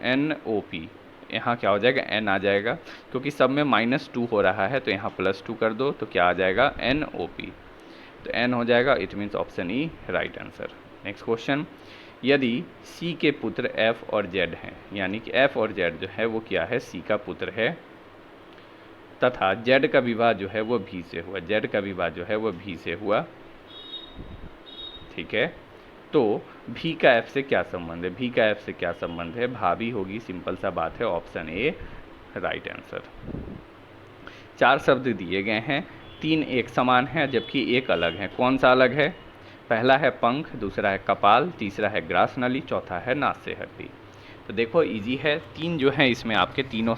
Speaker 1: N O P, यहाँ क्या हो जाएगा, n आ जाएगा, क्योंकि सब में -2 हो रहा है तो यहाँ +2 कर दो तो क्या आ जाएगा, NOP, तो n हो जाएगा, it means option E right answer. Next question, यदि C के पुत्र F और Z हैं, यानी कि F और Z जो है वो क्या है, C का पुत्र है, तथा Z का विवाह जो है वो V से हुआ, Z का विवाह जो है वो V से हुआ। ठीक है, तो भी का एफ से क्या संबंध है, भी का एफ से क्या संबंध है, भाभी होगी, सिंपल सा बात है, ऑप्शन ए राइट आंसर। 4 शब्द दिए गए हैं, 3 एक समान है जबकि एक अलग है, कौन सा अलग है, पहला है पंख, दूसरा है कपाल, तीसरा है ग्रास नली, चौथा है नास्य हड्डी। तो देखो इजी है, 3 जो है इसमें आपके तीनों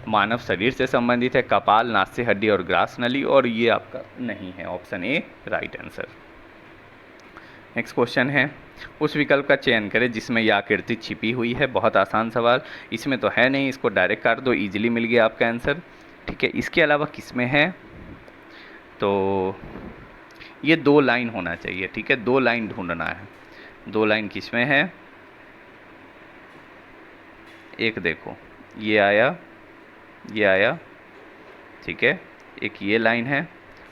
Speaker 1: मानव शरीर से संबंधित है, कपाल, नास्य हड्डी और ग्रास नली, और ये आपका नहीं है, option A right answer. Next question है, उस विकल्प का चयन करें जिसमें यह आकृति छिपी हुई है। बहुत आसान सवाल, इसमें तो है नहीं, इसको डायरेक्ट काट दो, इजीली मिल गया आपका आंसर। ठीक है, इसके अलावा किसमें है, तो ये 2 लाइन होना चाहिए। ठीक है, 2 लाइन ढूंढना है, 2 लाइन किसमें है, एक देखो ये आया, ये आया, ठीक है, एक ये लाइन है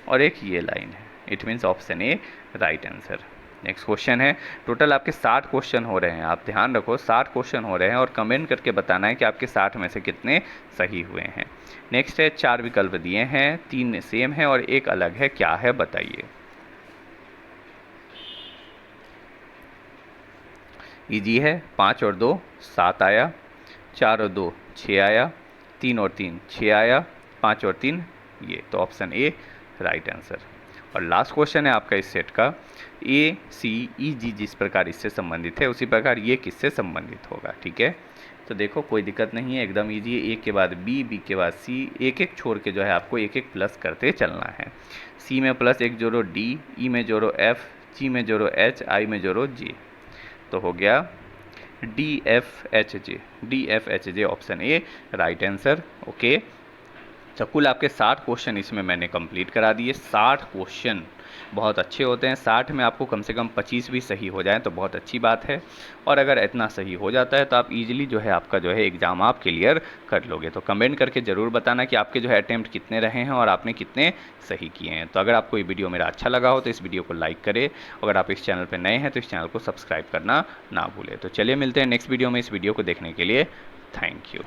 Speaker 1: और एक ये लाइन है, it means option A right answer. Next question है, टोटल आपके 60 क्वेश्चन हो रहे हैं, आप ध्यान रखो 60 क्वेश्चन हो रहे हैं और कमेंट करके बताना है कि आपके 60 में से कितने सही हुए हैं। नेक्स्ट है, 4 विकल्प दिए हैं, 3 सेम है और एक अलग है, क्या है बताइए। इजी है, 5 और 2 7 आया, 4 और 2 6 आया, 3 और 3 6 आया, 5 और 3 ये, तो ऑप्शन ए राइट आंसर। और लास्ट क्वेश्चन है आपका इस सेट का, ए सी ई जी जिस प्रकार इससे संबंधित है उसी प्रकार ये किससे संबंधित होगा। ठीक है, तो देखो कोई दिक्कत नहीं है, एकदम इजी है, ए के बाद बी, बी के बाद सी, एक एक छोड़ के जो है आपको एक एक प्लस करते चलना है। सी में प्लस एक जोड़ो डी, ई में जोड़ो एफ, जी में जोड़ो एच, आई में जोड़ो जे, तो हो गया D F H J, D F H J, option A right answer. Okay, तो कुल आपके 60 क्वेश्चन इसमें मैंने कंप्लीट करा दिए। 60 क्वेश्चन बहुत अच्छे होते हैं, 60 में आपको कम से कम 25 भी सही हो जाए तो बहुत अच्छी बात है, और अगर इतना सही हो जाता है तो आप इजीली जो है आपका जो है एग्ज़ाम आप क्लियर कर लोगे। तो कमेंट करके ज़रूर बताना कि आपके जो है अटैम्प्ट कितने रहे हैं और आपने कितने सही किए हैं। तो अगर आपको ये वीडियो मेरा अच्छा लगा हो तो इस वीडियो को लाइक करें, अगर आप इस चैनल पर नए हैं तो इस चैनल को सब्सक्राइब करना ना भूलें। तो चलिए मिलते हैं नेक्स्ट वीडियो में, इस वीडियो को देखने के लिए थैंक यू।